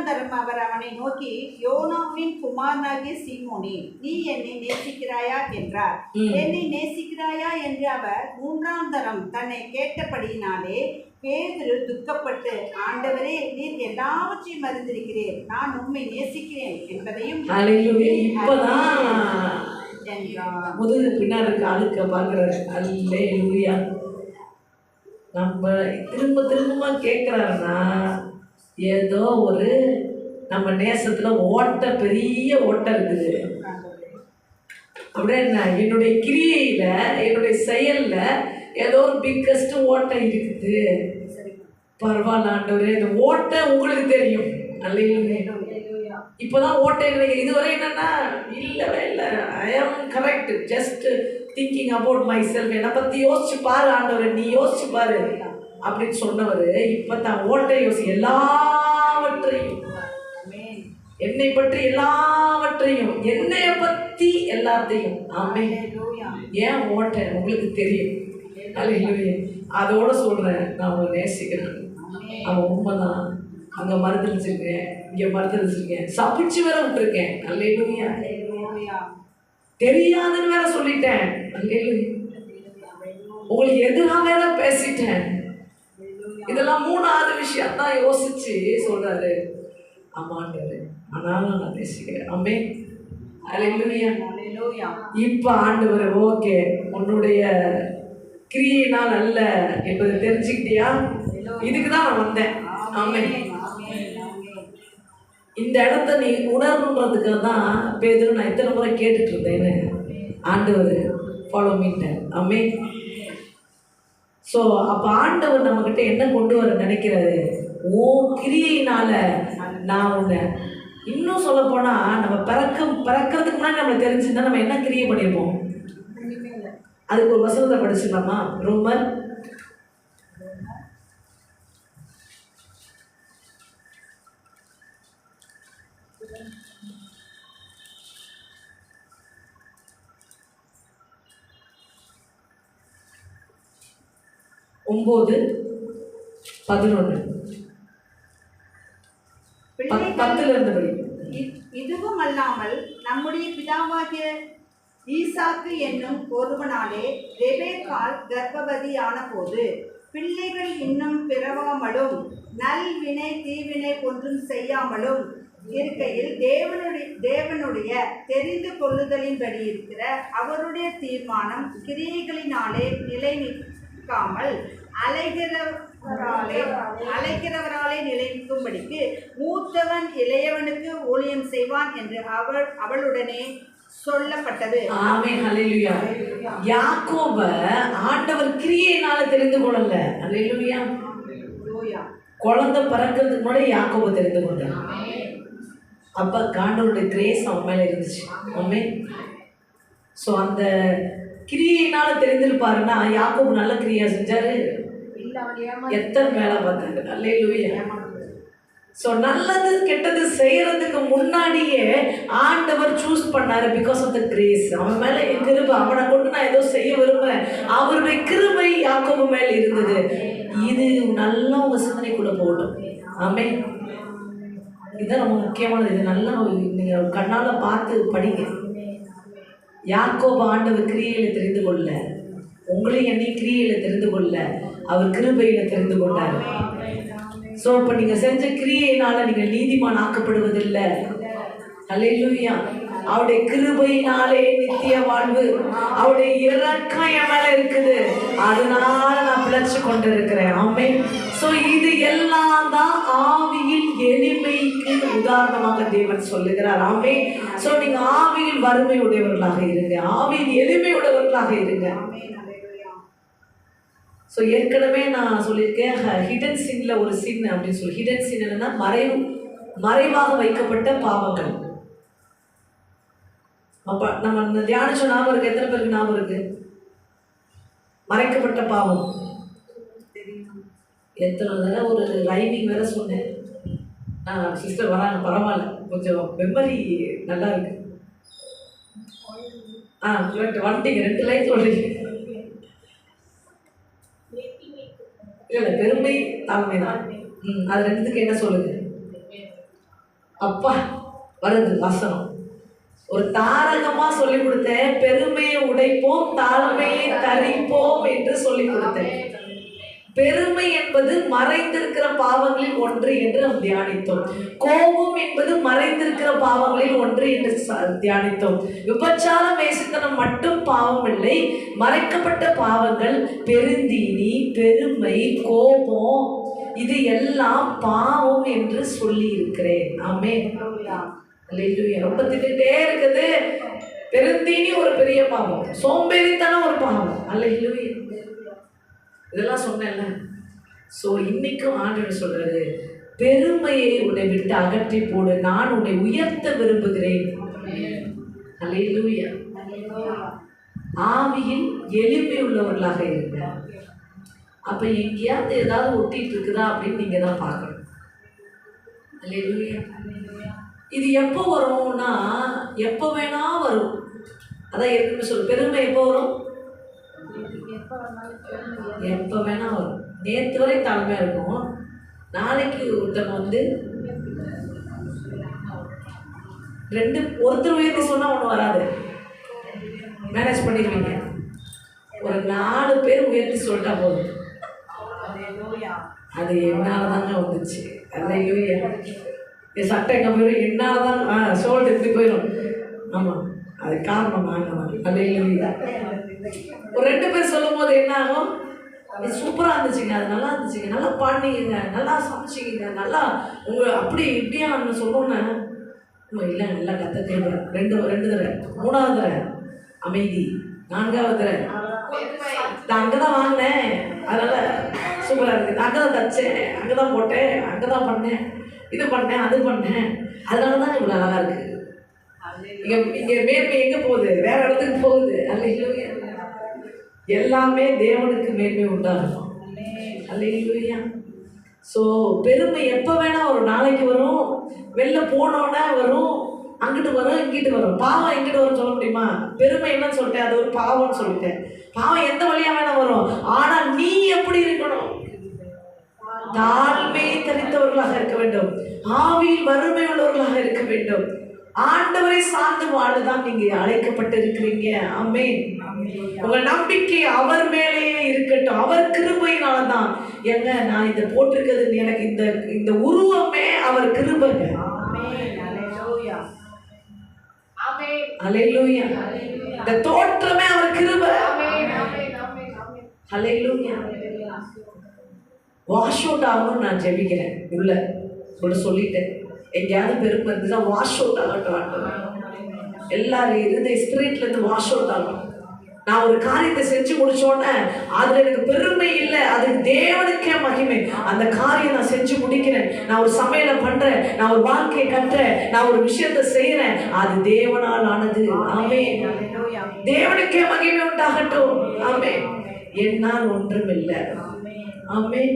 தரம் அவர் அவனை நோக்கி, யோனாவின் குமாரனாகிய சீமோனே, நீ என்னை நேசிக்கிறாயா என்றார். என்னை நேசிக்கிறாயா என்று அவர் மூன்றாம் தரம் தன்னை கேட்டபடியினாலே பேதுரு துக்கப்பட்டு, ஆண்டவரே, நீர் எல்லாவற்றையும் அறிந்திருக்கிறேன், நான் உம்மை நேசிக்கிறேன் என்பதையும் முதுகு பின்னாடி இருக்க அழுக்க பார்க்கிறாரு. அல்லேலூயா. நம்ம திரும்ப திரும்ப கேட்குறாருன்னா ஏதோ ஒரு நம்ம நேசத்தில் பெரிய ஓட்டை இருக்குது. அப்படியே என்னுடைய கிரியையில், என்னுடைய செயலில் ஏதோ ஒரு பிக்கஸ்ட் ஓட்டை இருக்குது. பரவாயில்ல ஆண்டவரே, இந்த ஓட்டை உங்களுக்கு தெரியும். இப்போதான் ஓட்டை நினைக்கிறேன். இதுவரை என்னன்னா இல்லவே இல்லை, ஐ ஆம் correct, just thinking about my self. என்னை பற்றி யோசிச்சு பாரு ஆண்டவரே, நீ யோசிச்சு பாரு அப்படின்னு சொன்னவர் இப்போ தான் ஓட்டை எல்லாவற்றையும், என்னை பற்றி எல்லாவற்றையும், என்னைய பற்றி எல்லாத்தையும். ஆமே, ஏன் ஓட்டை உங்களுக்கு தெரியும். அதோட சொல்கிறேன், நான் உங்களை நேசிக்கிறேன். அவன் உண்மைதான். அங்கே மறுதளிச்சிருக்கேன், இங்கே மறுதளிச்சிருக்கேன், சபிச்சு வேற விட்டுருக்கேன். அல்லேலூயா. தெரியாதுன்னு வேற சொல்லிட்டேன். அல்லேலூயா. உங்களுக்கு எதிராக வேற பேசிட்டேன். இதெல்லாம் மூணாவது விஷயம் தான் யோசிச்சு சொல்றாரு. ஆமாண்டரு, ஆனாலும் நான் நேசிக்கிறேன். ஆமே. அல்லேலூயா. இப்ப ஆண்டவர் ஓகே, உன்னுடைய கிரியையினால் அல்ல என்பதை தெரிஞ்சுக்கிட்டியா? இதுக்கு தான் நான் வந்தேன். ஆமே. இந்த இடத்த நீ உணரணுன்றதுக்காக தான் பேதுரு நான் எத்தனை முறை கேட்டுட்டு இருந்தேன்னு ஆண்டவர் ஃபாலோ மீட்டேன். ஆமே. ஸோ அப்போ ஆண்டவர் நம்மக்கிட்ட என்ன கொண்டு வர நினைக்கிறாரு, ஓ கிரியையினால நான் உன்னை, இன்னும் சொல்ல போனால் நம்ம பிறக்கிறதுக்கு முன்னாடி நம்மளை தெரிஞ்சுருந்தா நம்ம என்ன கிரியை பண்ணியிருப்போம். அதுக்கு ஒரு வசனத்தை படிச்சிடலாமா? ரோமர் 9:11 இதுவும் அல்லாமல் நம்முடைய பிதாவாகிய ஈசாக்கு என்னும் ஒருவனாலே ரெபேக்காள் கர்ப்பவதியான போது பிள்ளைகள் இன்னும் பிறவாமலும் நல்வினை தீவினை ஒன்றும் செய்யாமலும் இருக்கையில் தேவனுடைய தெரிந்து கொள்ளுதலின்படி இருக்கிற அவருடைய தீர்மானம் கிரியைகளினாலே நிலை நிற்காமல் அலைகிறவராலே நிலைக்கும்படிக்கு மூத்தவன் இளையவனுக்கு ஊழியம் செய்வான் என்று அவளுடனே சொல்லப்பட்டது. ஆமென். ஹல்லேலூயா. யாக்கோப ஆண்டவர் கிரியையினால தெரிந்து கொள்ளல. ஹல்லேலூயா. குழந்தை பிறக்கிறதுக்கு முன்னாடி யாக்கோப தெரிந்து கொண்டார். அப்ப ஆண்டவருடைய கிரேஸ் அவன் மேல இருந்துச்சு. ஆமென். ஸோ அந்த கிரியையினால தெரிஞ்சிருப்பாருன்னா யாக்கோபு நல்ல கிரியா செஞ்சாரு, எத்தனை வேலை பார்த்தாரு. ஹல்லேலூயா. ஸோ நல்லது கெட்டது செய்யறதுக்கு முன்னாடியே ஆண்டவர் சூஸ் பண்ணாரு. Because of the grace. அவன் மேல என் கிருபை, அவனை கொண்டு நான் ஏதோ செய்ய விரும்புறேன். அவருடைய கிருபை யாக்கோபு மேல இருந்தது. இது நல்லா உங்க சிந்தனைக்குள்ள போகட்டும். ஆமே. இதுதான் ரொம்ப முக்கியமானது. இது நல்லா நீங்க கண்ணால பார்த்து படிங்க. யாக்கோபு ஆண்டவர் கிரியையில தெரிந்து கொள்ள, உங்களையும் என்னையும் கிரியையில தெரிந்து கொள்ள அவர் கிருபையில தெரிந்து கொண்டார். ஸோ இப்போ நீங்கள் செஞ்ச கிரியையினால நீங்கள் நீதிமான் ஆக்கப்படுவதில்லை. ஹல்லேலூயா. அவருடைய கிருபையினாலே நித்திய வாழ்வு, அவருடைய இரக்கம் என் மேல இருக்குது, அதனால நான் பிழைச்சு கொண்டு இருக்கிறேன். ஆமென். ஸோ இது எல்லாம் தான் ஆவியில் எளிமைக்கு உதாரணமாக தேவன் சொல்லுகிறார். ஆமென். ஸோ நீங்க ஆவியில் வறுமை உடையவர்களாக இருங்க, ஆவியில் எளிமை உடையவர்களாக இருங்க. ஸோ ஏற்கனவே நான் சொல்லியிருக்கேன், ஹிடன் சின்ல ஒரு சின் அப்படின்னு சொல்லி. ஹிடன் சின் என்னன்னா மறைவாக வைக்கப்பட்ட பாவங்கள். அப்போ நம்ம தியானிச்ச ஞாபகம் இருக்கு. எத்தனை பேருக்கு ஞாபகம் இருக்கு? மறைக்கப்பட்ட பாவம். எத்தனை தடவை ஒரு ரைமிங் வேற சொன்னேன். சிஸ்டர் வராங்க, பரவாயில்ல, கொஞ்சம் மெமரி நல்லா இருக்கு. வந்துட்டீங்க, 2 லைன் சொல்றீங்க. இல்லை, பெருமை தாழ்மை தான். அது 2த்துக்கு என்ன சொல்லுங்க? அப்பா வருது வசனம். ஒரு தாரகமா சொல்லி கொடுத்தேன். பெருமையை உடைப்போம், தாழ்மையை தரிப்போம் என்று சொல்லி கொடுத்தேன். பெருமை என்பது மறைந்திருக்கிற பாவங்களில் ஒன்று என்று நாம் தியானித்தோம். கோபம் என்பது மறைந்திருக்கிற பாவங்களில் ஒன்று என்று தியானித்தோம். விபச்சாரம், வேசித்தனம் மட்டும் பாவம் இல்லை, மறைக்கப்பட்ட பாவங்கள் பெருந்தீனி, பெருமை, கோபம், இது எல்லாம் பாவம் என்று சொல்லி இருக்கிறேன். ஆமென். அல்லேலூயா. ரொம்ப திட்டே இருக்குது. பெருந்தீனி ஒரு பெரிய பாவம், சோம்பேறித்தனம் ஒரு பாவம். அல்லேலூயா. இதெல்லாம் சொன்னேன்ல. ஸோ இன்னைக்கும் ஆண்டவர் சொல்றாரு, பெருமையை உன்னை விட்டு அகற்றி போடு, நான் உன்னை உயர்த்த விரும்புகிறேன். அல்லேலூயா. ஆவியில் எளிமை உள்ளவர்களாக இருங்க. அப்ப எங்கேயாவது ஏதாவது ஒட்டிட்டு இருக்குதா அப்படின்னு நீங்க தான் பார்க்கணும். அல்லேலூயா. இது எப்போ வரும்னா, எப்போ வேணா வரும். அதான் ஏற்கனவே சொல்லு, பெருமை எப்போ வரும்? எப்போ வேணா வரும். நேற்று வரை தாழ்மையாக இருக்கும், நாளைக்கு ஒருத்தவங்க ஒருத்தர் உயர்த்தி சொன்னா ஒன்று வராது, மேனேஜ் பண்ணிடுவீங்க. ஒரு 4 பேர் உயர்த்தி சொல்லிட்டா போதும். அது என்னால் தாங்க வந்துச்சு. அல்லேலூயா. என் சட்டை எங்கே போயிடும், என்னால் தான் சோல்டு எப்படி போயிடும். ஆமாம், அது காரணம் நாங்கள் தான். அல்லேலூயா. ஒரு 2 பேர் சொல்லும் போது என்ன ஆகும்? இது சூப்பராக இருந்துச்சுங்க, அது நல்லா இருந்துச்சுங்க, நல்லா பாடினீங்க, நல்லா சமைச்சிங்க, நல்லா உங்கள் அப்படி இப்படியான்னு சொல்லணுன்னு இல்லை, நல்லா கத்த கேட்குறேன். 2 தடவை, 3வது தடவை அமைதி, 4வது தடவை நான் அங்கே தான் வாங்கினேன், அதனால் சூப்பராக இருக்குது, அங்கே தான் தைச்சேன், அங்கே தான் போட்டேன், அங்கே தான் பண்ணேன், இது பண்ணேன், அது பண்ணேன், அதனால தான் இவ்வளோ அழகாக இருக்குது. இங்கே மேன்மை எங்கே போகுது? வேற இடத்துக்கு போகுது. அல்லேலூயா. எல்லாமே தேவனுக்கு மேன்மை உண்டாகணும். அல்லேலூயா. ஸோ பெருமை எப்போ வேணா ஒரு நாளைக்கு வரும், வெளில போனோன்னா வரும், அங்கிட்டு வரும், இங்கிட்டு வரும். பாவம் எங்கிட்டு வரும் சொல்ல முடியுமா? பெருமை என்னன்னு சொல்லிட்டேன், அது ஒரு பாவம்னு சொல்லிட்டேன். பாவம் எந்த வழியா வேணா வரும். ஆனால் நீ எப்படி இருக்கணும்? தாழ்மையை தரித்தவர்களாக இருக்க வேண்டும், ஆவியில் வறுமை உள்ளவர்களாக இருக்க வேண்டும். ஆண்டவரை சார்ந்து வாழதான் நீங்க அழைக்கப்பட்டு இருக்கிறீங்க. ஆமென். உங்க நம்பிக்கை அவர் மேலேயே இருக்கட்டும், அவர் கிருபையினாலதான். எங்க நான் இதை போட்டிருக்கிறது, எனக்கு இந்த உருவமே அவர் கிருபைங்க. அல்லேலூயா. இந்த தோற்றமே அவர் கிருபை. அல்லேலூயா. வாஷ் அவுட் ஆகணும்னு நான் ஜெபிக்கிறேன். உள்ள சொல்லிட்டேன், எங்கேயாவது பெருமை இருந்துச்சா வாஷ் அவுட் ஆகட்டும். எல்லாரும் இருந்த ஸ்பிரிட்ல இருந்து வாஷ் அவுட் ஆகணும். நான் ஒரு காரியத்தை செஞ்சு முடிச்சோன்னே அதுல எனக்கு பெருமை இல்லை, அது தேவனுக்கே மகிமை. அந்த காரியம் நான் செஞ்சு முடிக்கிறேன், நான் ஒரு சமையலை பண்றேன், நான் ஒரு வாழ்க்கையை கட்டுறேன், நான் ஒரு விஷயத்தை செய்யறேன், அது தேவனால் ஆனது. ஆமென். தேவனுக்கே மகிமை உண்டாகட்டும். ஆமென். என்னால் ஒன்றும் இல்லை. ஆமென்.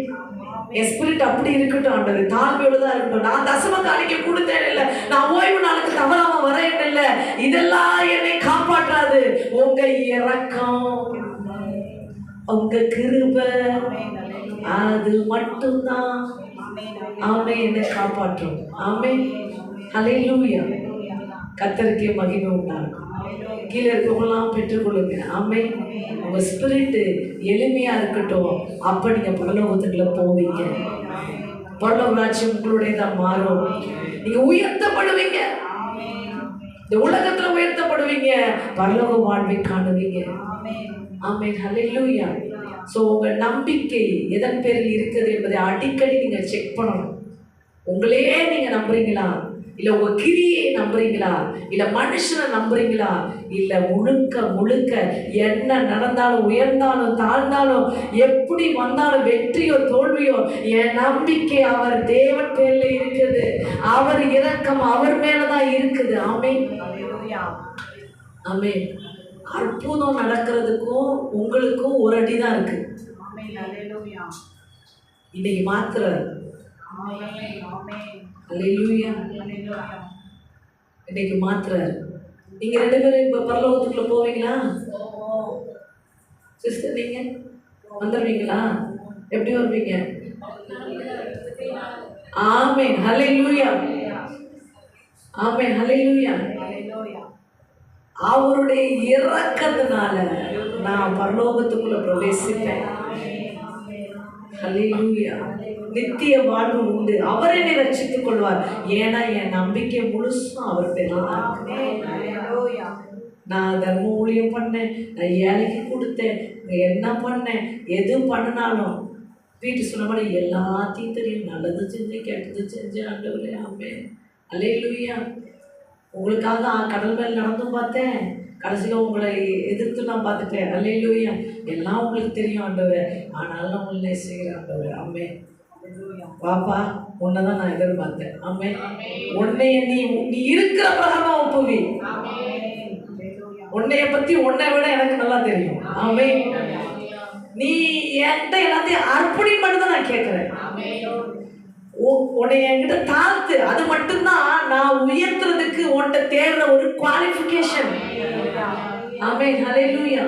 என் ஸ்பிரிட் அப்படி இருக்கட்டும் ஆண்டவரே, தாழ்மையோட தான் இருக்கட்டும். நான் தசம காணிக்க கொடுத்தேன் இல்லை, நான் ஓய்வு நாளுக்கு தவறாம வரேன் இல்லை, இதெல்லாம் என்னை காப்பாற்றாது. உங்க இரக்கம், உங்க கிருபை, அது மட்டும்தான் ஆமே என்னை காப்பாற்றும். ஆமே. அல்லேலூயா. கர்த்தருக்கே மகிமை உண்டாகும். கீழே இருக்கவங்களாம் பெற்றுக்கொள்ளுங்க. ஆமே. உங்க ஸ்பிரிட் எளிமையா இருக்கட்டும், அப்ப நீங்க பரலோகத்துக்குள்ள போவீங்க. பரலோக ராஜ்யம் உங்களுடையதான் மாறும். நீங்க உயர்த்தப்படுவீங்க, இந்த உலகத்துல உயர்த்தப்படுவீங்க, பரலோக வாழ்வை காணுவீங்க. ஆமென். ஹல்லேலூயா. ஸோ உங்க நம்பிக்கை எதன் பேரில் இருக்குது என்பதை அடிக்கடி நீங்க செக் பண்ணணும். உங்களையே நீங்க நம்புறீங்களா, இல்ல உங்க கிரியை நம்புறீங்களா, இல்ல மனுஷனை நம்புறீங்களா, இல்ல முழுக்க என்ன நடந்தாலும், உயர்ந்தாலும் தாழ்ந்தாலும், எப்படி வந்தாலும், வெற்றியோ தோல்வியோ, என் நம்பிக்கை அவர் தேவன் பேர்ல இருக்குது. அவர் இரக்கம் அவர் மேலதான் இருக்குது. ஆமென். ஆமென். அற்புதம் நடக்கிறதுக்கும் உங்களுக்கும் ஒரு அடி தான் இருக்கு. இன்னைக்கு மாத்துறாரு. அல்லேலூயா. இன்னைக்கு மாத்துறாரு. நீங்க 2 பேரும் இப்ப பரலோகத்துக்குள்ள போவீங்களா சிஸ்டர்? நீங்க வந்துடுவீங்களா? எப்படி வருவீங்க? ஆமென். ஹல்லேலூயா. ஆமென். ஹல்லேலூயா. அவருடைய இரக்கத்தினால நான் பரலோகத்துக்குள்ள பிரவேசிப்பேன். ஹல்லேலூயா. நித்திய வாழ்வு உண்டு. அவர் என்னை ரட்சித்துக் கொள்வார். ஏன்னா என் நம்பிக்கை முழுசும் அவர் பேர்ல தான் இருக்கு. நான் தர்ம ஊழியம் பண்ணேன், நான் ஏழைக்கு கொடுத்தேன், என்ன பண்ணேன், எது பண்ணினாலும் வீட்டு சொன்ன மாதிரி எல்லாத்தையும் தெரியும். நல்லது செஞ்சேன், கெட்டது செஞ்சேன். ஆண்டவரே ஆமென். அல்லேலூயா. உங்களுக்காக கடல் மேல் நடந்தும் பார்த்தேன், கடைசியில் உங்களை எதிர்த்து நான் பார்த்துட்டேன். அல்லேலூயா. எல்லாம் உங்களுக்கு தெரியும் ஆண்டவரே, ஆனாலும் உங்களை செய்கிறேன் ஆண்டவரே. ஆமென். பாப்பா உன்னை தான் நான் எதிர்பார்த்தேன். ஆமென். உன்னைய நீ இருக்கிற பிரகாரமா ஒப்புவி. உன்னைய பத்தி உன்னை விட எனக்கு நல்லா தெரியும். ஆமென். நீ என்கிட்ட எல்லாத்தையும் அர்ப்பணி மட்டும் நான் கேட்கிறேன். உன்னை என்கிட்ட தாழ்த்து. அது மட்டும்தான் நான் உயர்த்துறதுக்கு உன்கிட்ட தேடுற ஒரு குவாலிஃபிகேஷன். ஆமென். ஹல்லேலூயா.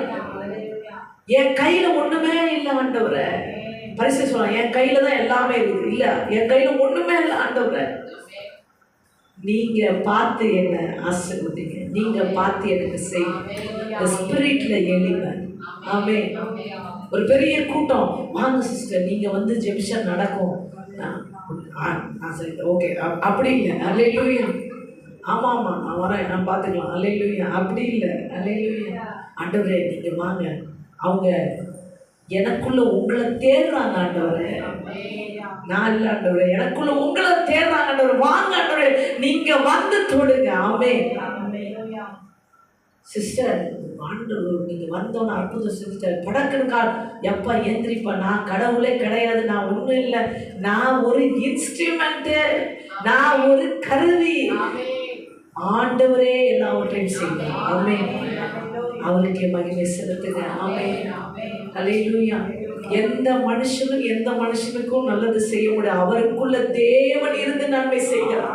என் கையில ஒண்ணுமே இல்லை ஆண்டவரே. பரிசு சொல்லலாம், என் கையில தான் எல்லாமே இருக்குது. இல்ல, என் கையில ஒண்ணுமே இல்லை ஆண்டவரே. நீங்க பார்த்து என்ன ஆசீர்வதிங்க, நீங்க பார்த்து எனக்கு செய்யுங்க. ஸ்பிரிட்ல எழுங்க. ஆமென். ஒரு பெரிய கூட்டம் வாங்க சிஸ்டர், நீங்க வந்து ஜெபிஷன் நடக்கும். ஓகே, அப்படி இல்லை. அல்லேலூயா. ஆமா ஆமா நான் வரேன், நான் பார்த்துக்கலாம். அல்லேலூயா. அப்படி இல்லை. அல்லேலூயா. ஆண்டவரே நீங்க வாங்க. அவங்க எனக்குள்ள உங்களை தேடுறாங்க ஆண்டவரே. நான் இல்லை ஆண்டவரே, எனக்குள்ள உங்களை தேடுறாங்க ஆண்டவரே. வாங்க ஆண்டவரே, நீங்க வந்து தொடுங்க. ஆமென். சிஸ்டர் ஆண்டவர் நீங்க வந்தோன்னு அற்புதம் சிஸ்டர். படக்குன்னு எப்பா ஏந்திரிப்பா, நான் கடவுளே கிடையாது, நான் ஒன்றும் இல்லை, நான் ஒரு இன்ஸ்ட்ருமெண்ட்டு, நான் ஒரு கருவி. ஆண்டவரே எல்லாவற்றையும் செய்வார். ஆமென். அவருக்கு மகிமை செலுத்துங்க. ஆமென். ஹல்லேலூயா. எந்த மனுஷனுக்கும் நல்லது செய்ய முடியாது. அவருக்குள்ள தேவன் இருந்து நன்மை செய்கிறார்.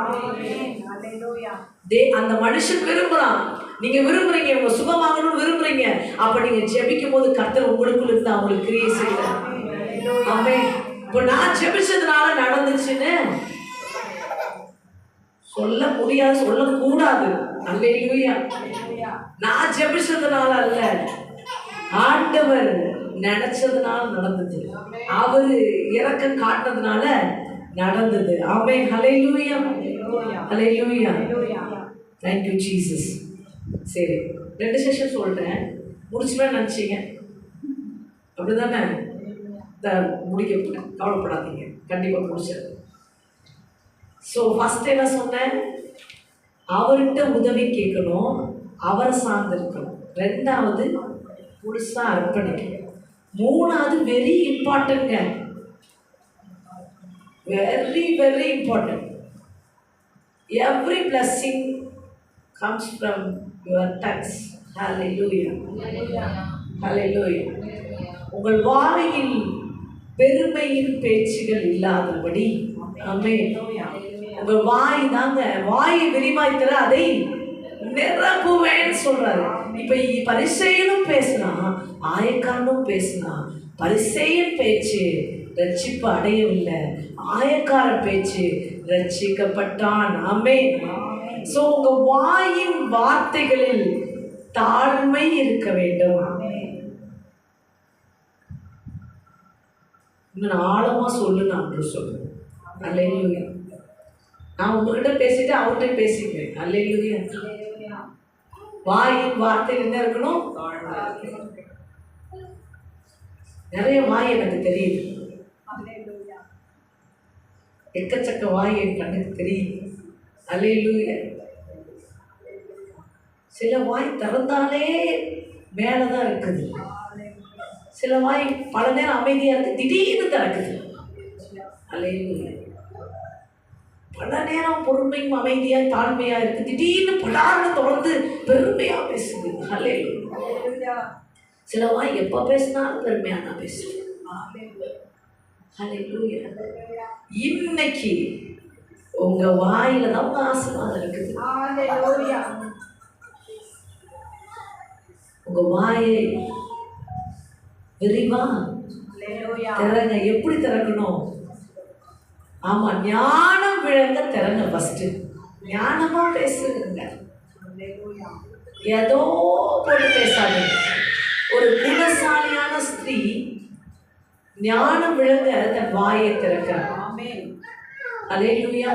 அந்த மனுஷன் விரும்புறான். நீங்க விரும்புறீங்க, உங்க சுகமாகணும்னு விரும்புறீங்க. அப்ப நீங்க ஜெபிக்கும் போது கர்த்தர் உங்களுக்குள்ள இருந்து அவங்களுக்கு கிரியை செய்கிறார். ஆமென். இப்போ நான் ஜெபிச்சதுனால நடந்துச்சுன்னு சொல்ல முடியாது, சொல்லக்கூடாது. அல்லேலூயா. நான் ஜெபிச்சதுனால அல்ல, ஆண்டவர் நினைச்சதுனால நடந்தது. அவரு இரக்கம் காட்டினதுனால நடந்தது. ஆமென். ஹல்லேலூயா. ஹல்லேலூயா. Thank you Jesus. சரி, 2 செஷன் சொல்றேன், முடிச்சுதான் நினைச்சீங்க அப்படிதானே? முடிக்க கவலைப்படாதீங்க, கண்டிப்பா முடிச்சது. ஸோ ஃபர்ஸ்ட் என்ன சொன்னேன்? அவர்கிட்ட உதவி கேட்கணும், அவரை சார்ந்திருக்கணும். 2வது முழுசா அர்ப்பணிக்கணும். 3வது வெரி இம்பார்ட்டன்ட்ங்க, very very important. Every blessing comes from your tongues. Hallelujah. Hallelujah. உங்கள் வாயில் பெருமையின் பேச்சுகள் இல்லாதபடி. ஆமென். உங்கள் வாய் தாங்க, வாயை விரிவாய்த்தர அதை நிரப்புவேன்னு சொல்றாரு. இப்ப பரிசேயனும் பேசினா, ஆயக்காரனும் பேசினா, பரிசேயன் பேச்சு ரட்சிப்பு அடையவில்லை, ஆயக்கார பேச்சு ரட்சிக்கப்பட்டான். ஆமென். சோ உங்க வாயின் வார்த்தைகளில் தாழ்மை இருக்க வேண்டும். இன்னும் ஆழமா சொல்லு நான் சொல்றேன். அல்லேலூயா. நான் உங்ககிட்ட பேசிட்டு அவர்கிட்ட பேசிப்பேன். அல்லேலூயா. வாயின் வார்த்தையில் என்ன இருக்கணும்? நிறைய வாய் எனக்கு தெரியுது, எக்கச்சக்க வாய் என் கண்ணுக்கு தெரியுது. அல்லேலூயா. சில வாய் திறந்தாலே மேலதான் இருக்குது, சில வாய் பல நேரம் அமைதியா இருக்கு, திடீர்னு திறக்குது. அல்லேலூயா. பல நேரம் பொறுமையும் அமைதியா தாழ்மையா இருக்கு, திடீர்னு படார்னு தொடர்ந்து பெருமையா பேசுது. ஹல்லேலூயா. சில வாய் எப்ப பேசினாலும் பெருமையா நான் பேசுவேன். ஹல்லேலூயா. இன்னைக்கு உங்க வாயில தான் உங்க ஆசீர்வாதம் இருக்குது. ஹல்லேலூயா. உங்க வாயை விரிவா திறங்க. எப்படி திறக்கணும்? ஆமா, ஞானம் விளங்க திறங்க. ஃபர்ஸ்ட் ஞானமா பேசுங்க. ஏதோ போட்டு பேசாதீங்க. ஒரு குணசாலியான ஸ்திரீ ஞானம் விளங்க தன் வாயை திறக்கிறார். அல்லேலூயா.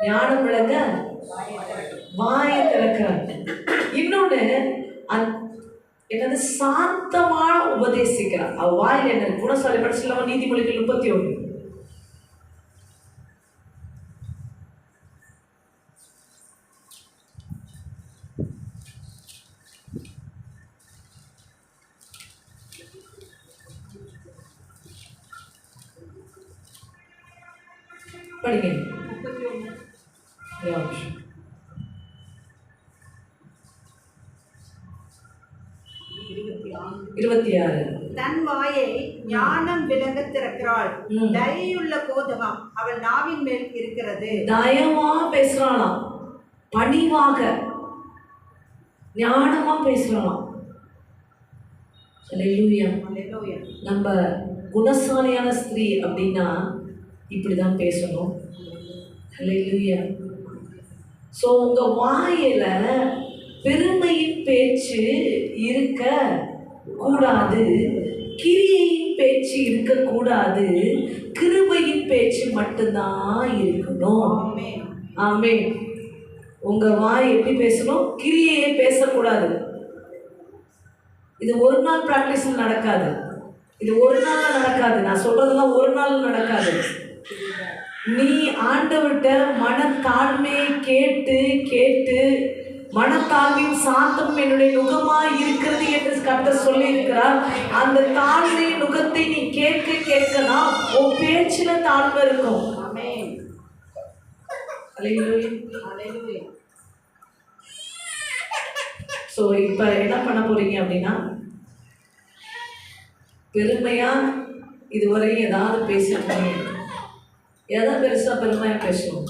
ஞானம் விளங்க வாயை திறக்கிறார். இன்னொன்னு என்னது, சாந்தமா உபதேசிக்கிறார். அவ வாயில் என்ன குணசாலி படிச்சுலாம் நீதிமொழிகள் 31. படிங்க. 26. தன் வாயை ஞானம் விளங்க திறக்கிறாள். தயையுள்ள கோதகம் அவள் நாவின் மேல் இருக்கிறது. தயவா பேசுறாளாம், பணிவாக ஞானமா பேசுறாளாம். அல்லேலூயா. நம்ம குணசாலியான ஸ்திரீ அப்படின்னா இப்படிதான் பேசணும். அல்லேலூயா. ஸோ உங்க வாயில பெருமையின் பேச்சு இருக்க கூடாது, கிரியையின் பேச்சு இருக்கக்கூடாது, கிருபையின் பேச்சு மட்டும்தான் இருக்கணும். ஆமென். உங்க வாய் எப்படி பேசணும்? கிரியையே பேசக்கூடாது. இது ஒரு நாள் பிராக்டிஸில் நடக்காது. இது ஒரு நாள்ல நடக்காது. நான் சொல்றதெல்லாம் ஒரு நாள் நடக்காது. நீ ஆண்டவர்கிட்ட மனத்தாழ்மையை கேட்டு கேட்டு, மனத்தாழ்மையும் சாந்தமும் என்னுடைய நுகமாய் இருக்கிறது என்று கர்த்தர் சொல்லி இருக்கிறார். அந்த தாழ்மை நுகத்தை நீ கேட்க கேட்கலாம், உன் பேச்சுல தாழ்மை இருக்கும். ஸோ இப்போ என்ன பண்ண போறீங்க அப்படின்னா, பெருமையா இதுவரையும் ஏதாவது பேசிருக்கீங்க, எதாவது பெருசாக பெருமையாக பேசணும்.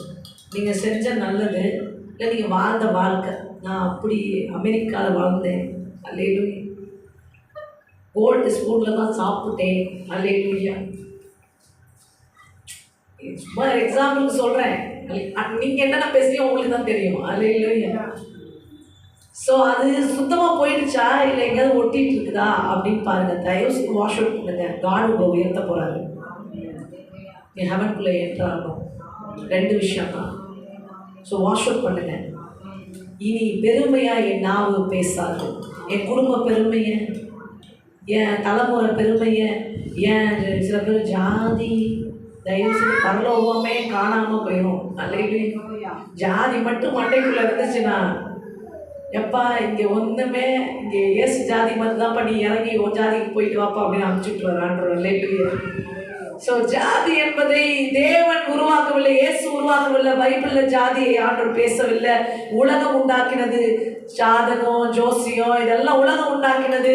நீங்கள் செஞ்ச நல்லது, இல்லை நீங்கள் வாழ்ந்த வாழ்க்கை. நான் அப்படி அமெரிக்காவில் வாழ்ந்தேன், அல்லேலூயா. கோல்டு ஸ்பூனில் தான் சாப்பிட்டேன், அல்லேலூயா. சும்மா எக்ஸாம்பிளுக்கு சொல்கிறேன். நீங்கள் என்னென்ன பேசுறீங்க உங்களுக்கு தான் தெரியும், அல்லேலூயா. ஸோ அது சுத்தமாக போயிடுச்சா இல்லை எங்கேயாவது ஒட்டிட்டு இருக்குதா அப்படின்னு பாருங்கள். தயவு வாஷ் அவுட் பண்ணுங்க. காட் உங்களை உயர்த்த போகிறாரு. என் ஹெவனுக்குள்ளே ஏற்றாலும் 2 விஷயம் தான். ஸோ வாஷ் அவுட் பண்ணுங்க. இனி பெருமையாக என் நாவு பேசாது. என் குடும்ப பெருமையை, என் தலைமுறை பெருமையை, என் சில பேர் ஜாதி, தயவு செய்து பரலோகமே காணாமல் போயிடும். அல்லேலூயா. ஜாதி மட்டும் மண்டைக்குள்ளே இருந்துச்சுன்னா, எப்பா இங்கே ஒன்றுமே, இங்கே ஏசு ஜாதி மாதிரி தான் பண்ணி இறங்கி ஒரு ஜாதிக்கு போயிட்டு வாப்பா அப்படின்னு அனுப்பிச்சுட்டு வரான்றோம். அல்லேலூயா. ஸோ ஜாதி என்பதை தேவன் உருவாக்கவில்லை, இயேசு உருவாக்கவில்லை. பைபிளில் ஜாதியை ஆண்டவர் பேசவில்லை. உலகம் உண்டாக்கினது. ஜாதகம், ஜோசியம் இதெல்லாம் உலகம் உண்டாக்கினது.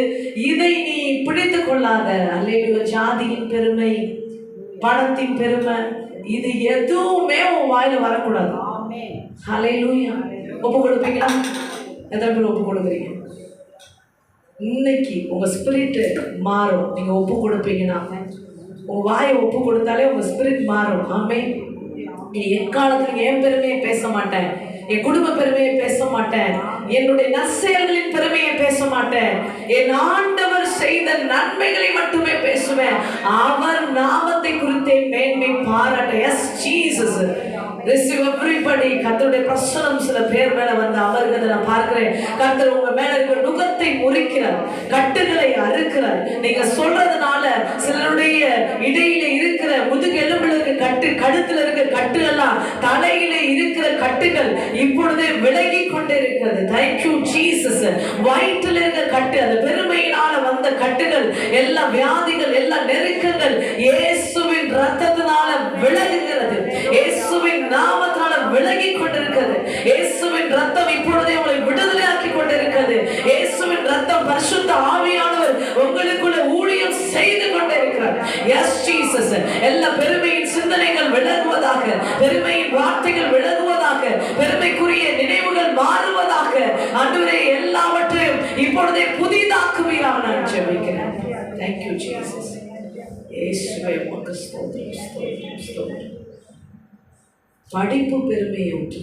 இதை நீ பிடித்து கொள்ளாத. அல்லேலூயா. ஜாதியின் பெருமை, பணத்தின் பெருமை, இது எதுவுமே உன் வாயில வரக்கூடாது. அல்லேலூயா. ஒப்பு கொடுப்பீங்களா? எத்தனை பேர் ஒப்பு கொடுக்குறீங்க? இன்னைக்கு உங்க ஸ்பிரிட் மாறும். நீங்க ஒப்பு கொடுப்பீங்கன்னா, உங்க வாயை ஒப்பு கொடுத்தாலே உங்க ஸ்பிரிட் மாறும். ஆமென். நீ எக்காலத்துல என் பெருமையை பேச மாட்டேன், என் குடும்ப பெருமையை பேச மாட்டேன், என்னுடைய நற்செயல்களின் பெருமையை பேச மாட்டேன், என் ஆண்டவர் செய்த நன்மைகளை மட்டுமே பேசுவேன். அவர் நாமத்தை குறித்தே மேன்மை பாராட்ட. S Jesus. Receive everybody. கர்த்தருடைய பிரசன்னம் சில பேர் மேல வந்து அமர்கிறத நான் பார்க்கிறேன். கர்த்தர் உங்க மேல இருக்கிற நுகத்தை முறிக்கிறார், கட்டுகளை அறுக்கிறார். நீங்க சொல்றதுனால சிலருடைய இடையில இருக்கிற முதுகெலும்புல இருக்க கட்டு, கழுத்துல இருக்க கட்டு எல்லாம், தலையில இருக்கிற கட்டுகள் இப்பொழுதே விலகி கொண்டே இருக்கிறது. Thank you Jesus. வயிற்றுல இருக்க கட்டு, அந்த பெருமையினால வந்த கட்டுகள், எல்லா வியாதிகள், எல்லா நெருக்கங்கள் இயேசுவின் ரத்தத்தினால விலகுகிறது. இயேசு இப்பொழுதே புதிதாக்குவீராக நான் ஜெபிக்கிறேன். Thank you Jesus. இயேசுவே உமக்கு ஸ்தோத்திரம், ஸ்தோத்திரம், ஸ்தோத்திரம். படிப்பு பெருமையை விட்டு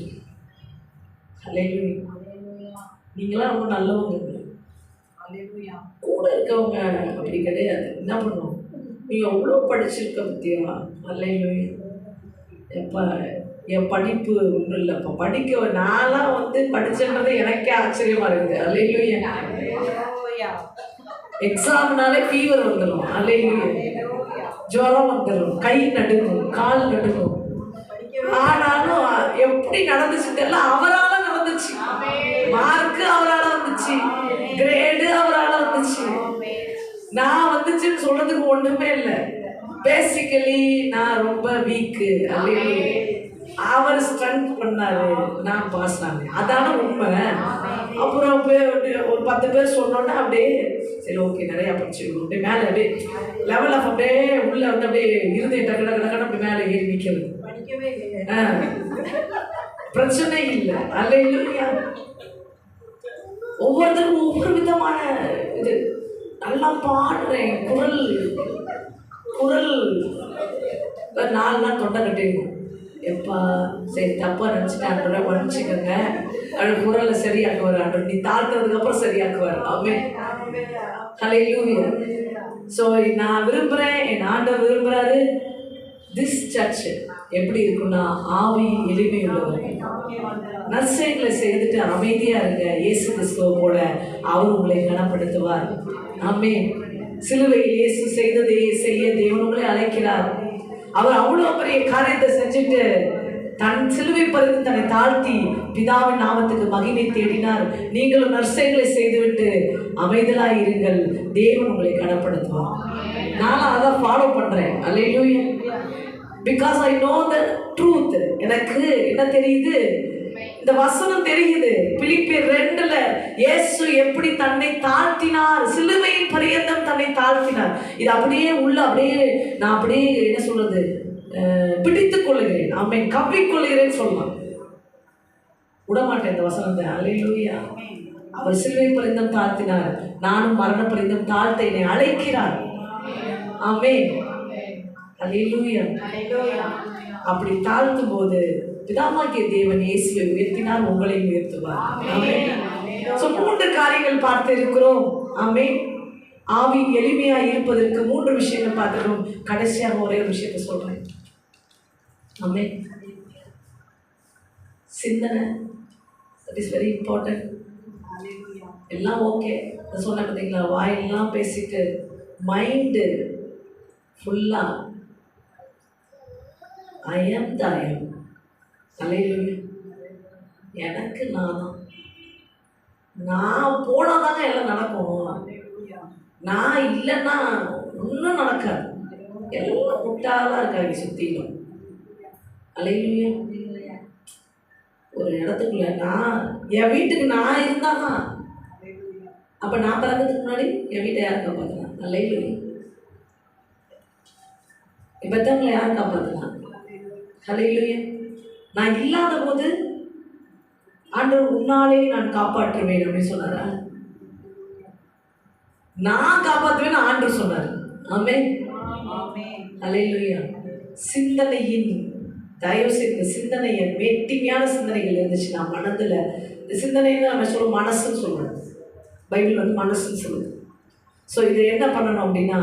ஹல்லேலூயா. நீங்களாம் ரொம்ப நல்லவங்க. கூட இருக்கவங்க அப்படி கிடையாது. என்ன பண்ணுவோம், நீங்க எவ்வளோ படிச்சிருக்க பத்தியா? ஹல்லேலூயா. எப்போ என் படிப்பு ஒன்றும் இல்லைப்பா, படிக்க நான்லாம் வந்து படிச்சேன்றது எனக்கே ஆச்சரியமா இருக்குது. ஹல்லேலூயா. எக்ஸாம்னாலே ஃபீவர் வந்துடும். ஹல்லேலூயா. ஜுரம் வந்துடும், கை நடுக்கும், கால் நடுக்கும். ஆனாலும் எப்படி நடந்துச்சு தெரியல, அவரால் நடந்துச்சு. மார்க்கு அவரால் வந்துச்சு, கிரேடு அவரால் வந்துச்சு. நான் வந்துச்சுன்னு சொல்றதுக்கு ஒண்ணுமே இல்லை. பேசிக்கலி நான் ரொம்ப வீக்கு. அவர் ஸ்ட்ரென்த் பண்ணாரு, நான் பாஸ் ஆனேன். அதான உண்மை. அப்புறம் ஒரு 10 பேர் சொன்னோன்னா அப்படியே சரி ஓகே நிறையா படிச்சுக்கணும், அப்படியே மேலே அப்படியே லெவல் ஆஃப் அப்படியே உள்ள வந்து அப்படியே இருந்தே டக்கு டக்கு அப்படி மேலே ஏறி நிற்கிறது. பிரச்சனை இல்லை. அல்லேலூயா. ஒவ்வொருத்தருக்கும் ஒவ்வொரு விதமான இது. நல்லா பாடுறேன், குரல் 4 நாள் தொண்டை கட்டிருக்கும். எப்பா சரி தப்பாக நினச்சிட்டாங்க, மன்னிச்சுக்கோங்க. அது குரலை சரியாக்குவார், நீ தாழ்த்ததுக்கு அப்புறம் சரியாக்குவார். ஆமென். ஹல்லேலூயா. ஸோ நான் விரும்புகிறேன், என் ஆண்டவர் விரும்புகிறாரு. திஸ் சர்ச் எப்படி இருக்குன்னா, ஆவியின் எளிமை உள்ளவர்கள். நற்செயல்களை செய்துட்டு அமைதியாக இருங்க. இயேசு கிறிஸ்துவ போல அவர் உங்களை கனப்படுத்துவார். ஆமென். சிலுவையில் இயேசு செய்ததை செய்ய தேவன் உங்களை அழைக்கிறார். அவர் அவ்வளோ பெரிய காரியத்தை செஞ்சுட்டு தன் சிலுவை பறித்து தன்னை தாழ்த்தி பிதாவின் நாமத்துக்கு மகிமை தேடினார். நீங்களும் நற்செயல்களை செய்துவிட்டு அமைதலாக இருங்கள், தேவன் உங்களை கனப்படுத்துவார். நானும் அதை ஃபாலோ பண்ணுறேன். Hallelujah. Because I know the truth. எனக்கு என்ன தெரியுது, இந்த வசனம் தெரியுது. பிலிப்பியர் 2ல் இயேசு எப்படி தன்னை தாழ்த்தினார், சிலுவையின் பரியந்தம் தன்னை தாழ்த்தினார். இது அப்படியே உள்ள அப்படியே நான் அப்படியே என்ன சொல்றது, பிடித்துக் கொள்ளுகிறேன். ஆமென். கவ்விக்கொள்ளுகிறேன்னு சொல்லலாம். விடமாட்டேன் இந்த வசனத்தை. அல்லேலூயா. அவர் சிலுவை பரியந்தம் தாழ்த்தினார், நானும் மரண பரியந்தம் தாழ்த்த என்னை அழைக்கிறார். ஆமென். அல்லேலூயா. அப்படி தாழ்த்தும் போது பிதாவாகிய தேவன் இயேசுவை உயர்த்தினார், உங்களை உயர்த்துவார். ஆமென். 3 காரியங்கள் பார்த்து இருக்கிறோம். ஆமென். ஆவி எளிமையா இருப்பதற்கு 3 விஷயங்கள் பார்த்துக்கிறோம். கடைசியாக ஒரே ஒரு விஷயத்தை சொல்றேன். ஆமென். சிந்தனை, தட் இஸ் வெரி இம்பார்ட்டன்ட். எல்லாம் ஓகே சொன்ன பார்த்தீங்களா, வாயெல்லாம் பேசிட்டு மைண்டு ஃபுல்லாக I am the I am. அல்லேலூயா. எனக்கு நான் போனால் தாங்க எல்லாம் நடக்கும். நான் இல்லைன்னா ஒன்றும் நடக்காது. எல்லாம் முட்டாளாக இருக்காங்க சுற்றிலும். அல்லேலூயா. ஒரு இடத்துக்குள்ள நான் என் வீட்டுக்கு நான் இருந்தால் தான். அப்போ நான் பிறந்ததுக்கு முன்னாடி என் வீட்டை யார் காப்பாற்றலாம்? அல்லேலூயா. பெற்றவங்களை யார் காப்பாற்றலாம்? அல்லேலூயா. நான் இல்லாத போது ஆண்டவர் உன்னாலே நான் காப்பாற்றுவேன் அப்படின்னு சொன்னாரா? நான் காப்பாற்றுவேன் ஆண்டவர் சொன்னார். ஆமென். அல்லேலூயா. சிந்தனையின் தயவு செய்து சிந்தனையை மேட்டிமையான சிந்தனைகள் இருந்துச்சுன்னா மனதில், இந்த சிந்தனைன்னு நம்ம சொல்லுவோம் மனசுன்னு சொல்லுவோம். பைபிள் வந்து மனசுன்னு சொல்லுது. ஸோ இதை என்ன பண்ணணும் அப்படின்னா,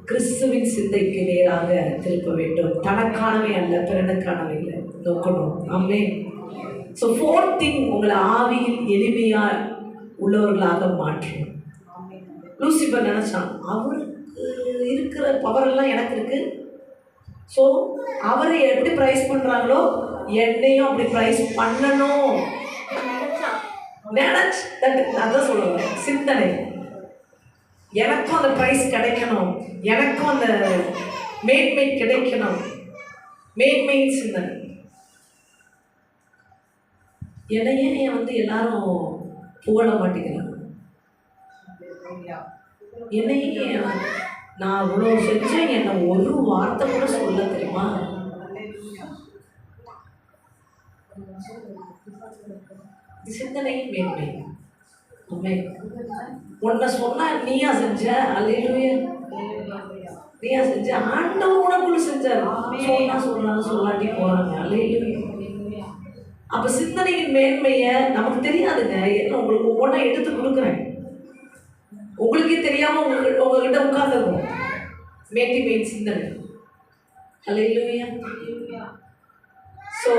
கிறிஸ்துவின் சிந்தைக்கு நேராக திருப்ப வேண்டும். தனக்கானவை அல்ல, பிறனுக்கானவை நோக்கணும். ஆமென். ஸோ 4th திங், உங்களை ஆவியில் எளிமையாக உள்ளவர்களாக மாற்றணும். லூசிபர் நினச்சான், அவருக்கு இருக்கிற பவரெல்லாம் எனக்கு இருக்கு. ஸோ அவரை எப்படி ப்ரைஸ் பண்ணுறாங்களோ என்னையும் அப்படி ப்ரைஸ் பண்ணணும் நினச்சி, அதான் சொல்லுவேன் சிந்தனை. எனக்கும் அந்த ப்ரைஸ் கிடைக்கணும், எனக்கும் அந்த மேன்மை கிடைக்கணும். மேன்மையின் சிந்தனை. என்னையே வந்து எல்லாரும் புகழ மாட்டேங்கிறாங்க. என்னையே நான் அவ்வளோ செஞ்சேன், என்னை ஒரு வார்த்தை கூட சொல்ல தெரியுமா? சிந்தனையின் மேன்மை. ஆமென். உன்னை சொன்னா நீயா செஞ்ச? அல்லேலூயா. நீயா செஞ்ச? ஆண்டவர் உனக்குள்ள செஞ்சார். சொன்னா சொல்றாங்க, சொல்லாட்டி போறாங்க. அல்லேலூயா. அப்ப சிந்தனையின் மேன்மையை நமக்கு தெரியாதுங்க. என்ன உங்களுக்கு ஒவ்வொன்றா எடுத்து கொடுக்குறேன். உங்களுக்கே தெரியாம உங்ககிட்ட உட்கார்ந்துருக்கும் மேட்டிமையின் சிந்தனை. அல்லேலூயா. ஸோ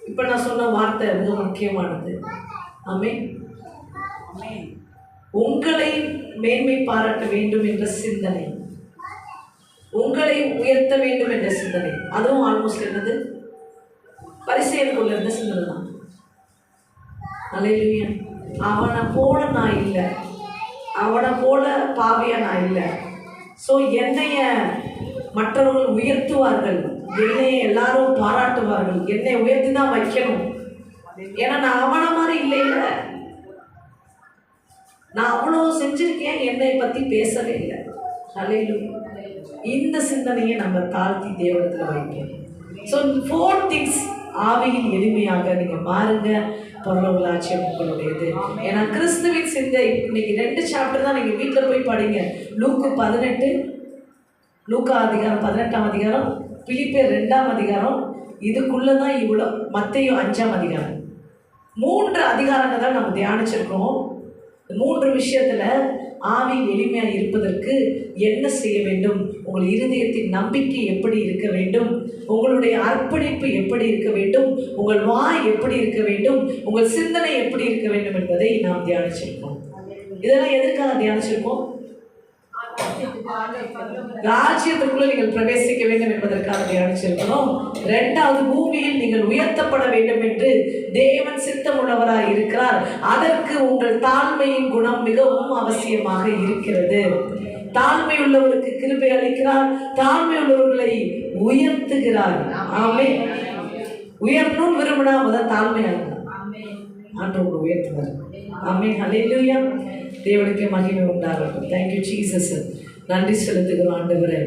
இப்போ நான் சொன்ன வார்த்தை மிக முக்கியமானது. ஆமென். உங்களை மேன்மை பாராட்ட வேண்டும் என்ற சிந்தனை, உங்களை உயர்த்த வேண்டும் என்ற சிந்தனை, அதுவும் ஆல்மோஸ்ட் என்னது பரிசேயனுக்குள்ள இருந்த சிந்தனை தான். அல்லேலூயா. அவனை போல நான் இல்லை, அவனை போல பாவியா நான் இல்லை. ஸோ என்னைய மற்றவர்கள் உயர்த்துவார்கள், என்னை எல்லாரும் பாராட்டுவார்கள், என்னை உயர்த்தி தான் வைக்கணும். ஏன்னா நான் அவனை மாதிரி இல்லை, இல்லை நான் அவ்வளோ செஞ்சிருக்கேன், என்னை பற்றி பேசவே இல்லை. அல்லேலூயா. இந்த சிந்தனையை நம்ம தாழ்த்தி தேவனத்தில் வைக்கணும். ஸோ 4 things ஆவியில் எளிமையாக நீங்கள் மாறுங்க, பரலோகராஜ்யம் உங்களுடையது. ஏன்னா கிறிஸ்துவின் சிந்தை. இன்னைக்கு 2 சாப்டர் தான் நீங்கள் வீட்டில் போய் படிங்க. லூக்கு 18, லூக்கா அதிகாரம் 18ஆம் அதிகாரம், பிலிப்பியர் 2ஆம் அதிகாரம், இதுக்குள்ளே தான் இவ்வளோ. மத்தேயு 5ஆம் அதிகாரம், 3 அதிகாரங்கள் தான் நம்ம தியானிச்சிருக்கோம். 3 விஷயத்தில் ஆவி எளிமையாக இருப்பதற்கு என்ன செய்ய வேண்டும், உங்கள் இருதயத்தின் நம்பிக்கை எப்படி இருக்க வேண்டும், உங்களுடைய அர்ப்பணிப்பு எப்படி இருக்க வேண்டும், உங்கள் வாய் எப்படி இருக்க வேண்டும், உங்கள் சிந்தனை எப்படி இருக்க வேண்டும் என்பதை நாம் தியானிச்சிருக்கோம். இதெல்லாம் எதற்காக தியானிச்சிருக்கோம்? ராஜ்யத்துக்குள்ள நீங்கள் பிரவேசிக்க வேண்டும் என்பதற்காக தியானிச்சிருக்கிறோம். 2வது, பூமியில் நீங்கள் உயர்த்தப்பட வேண்டும் என்று தேவன் சித்தமுள்ளவராய் இருக்கிறார். அதற்கு உங்கள் தாழ்மையின் குணம் மிகவும் அவசியமாக இருக்கிறது. தாழ்மை உள்ளவருக்கு கிருபை அளிக்கிறார், தாழ்மை உள்ளவர்களை உயர்த்துகிறார். ஆமென். உயர்னும் விரும்பினா முதல் தாழ்மையாக ஆண்டவர் உயர்த்துவார். ஆமென். ஹல்லேலூயா. தேவனுக்கு மகிமை உண்டாகட்டும். Thank you Jesus. நன்றி செலுத்துகிறோம் ஆண்டவரே.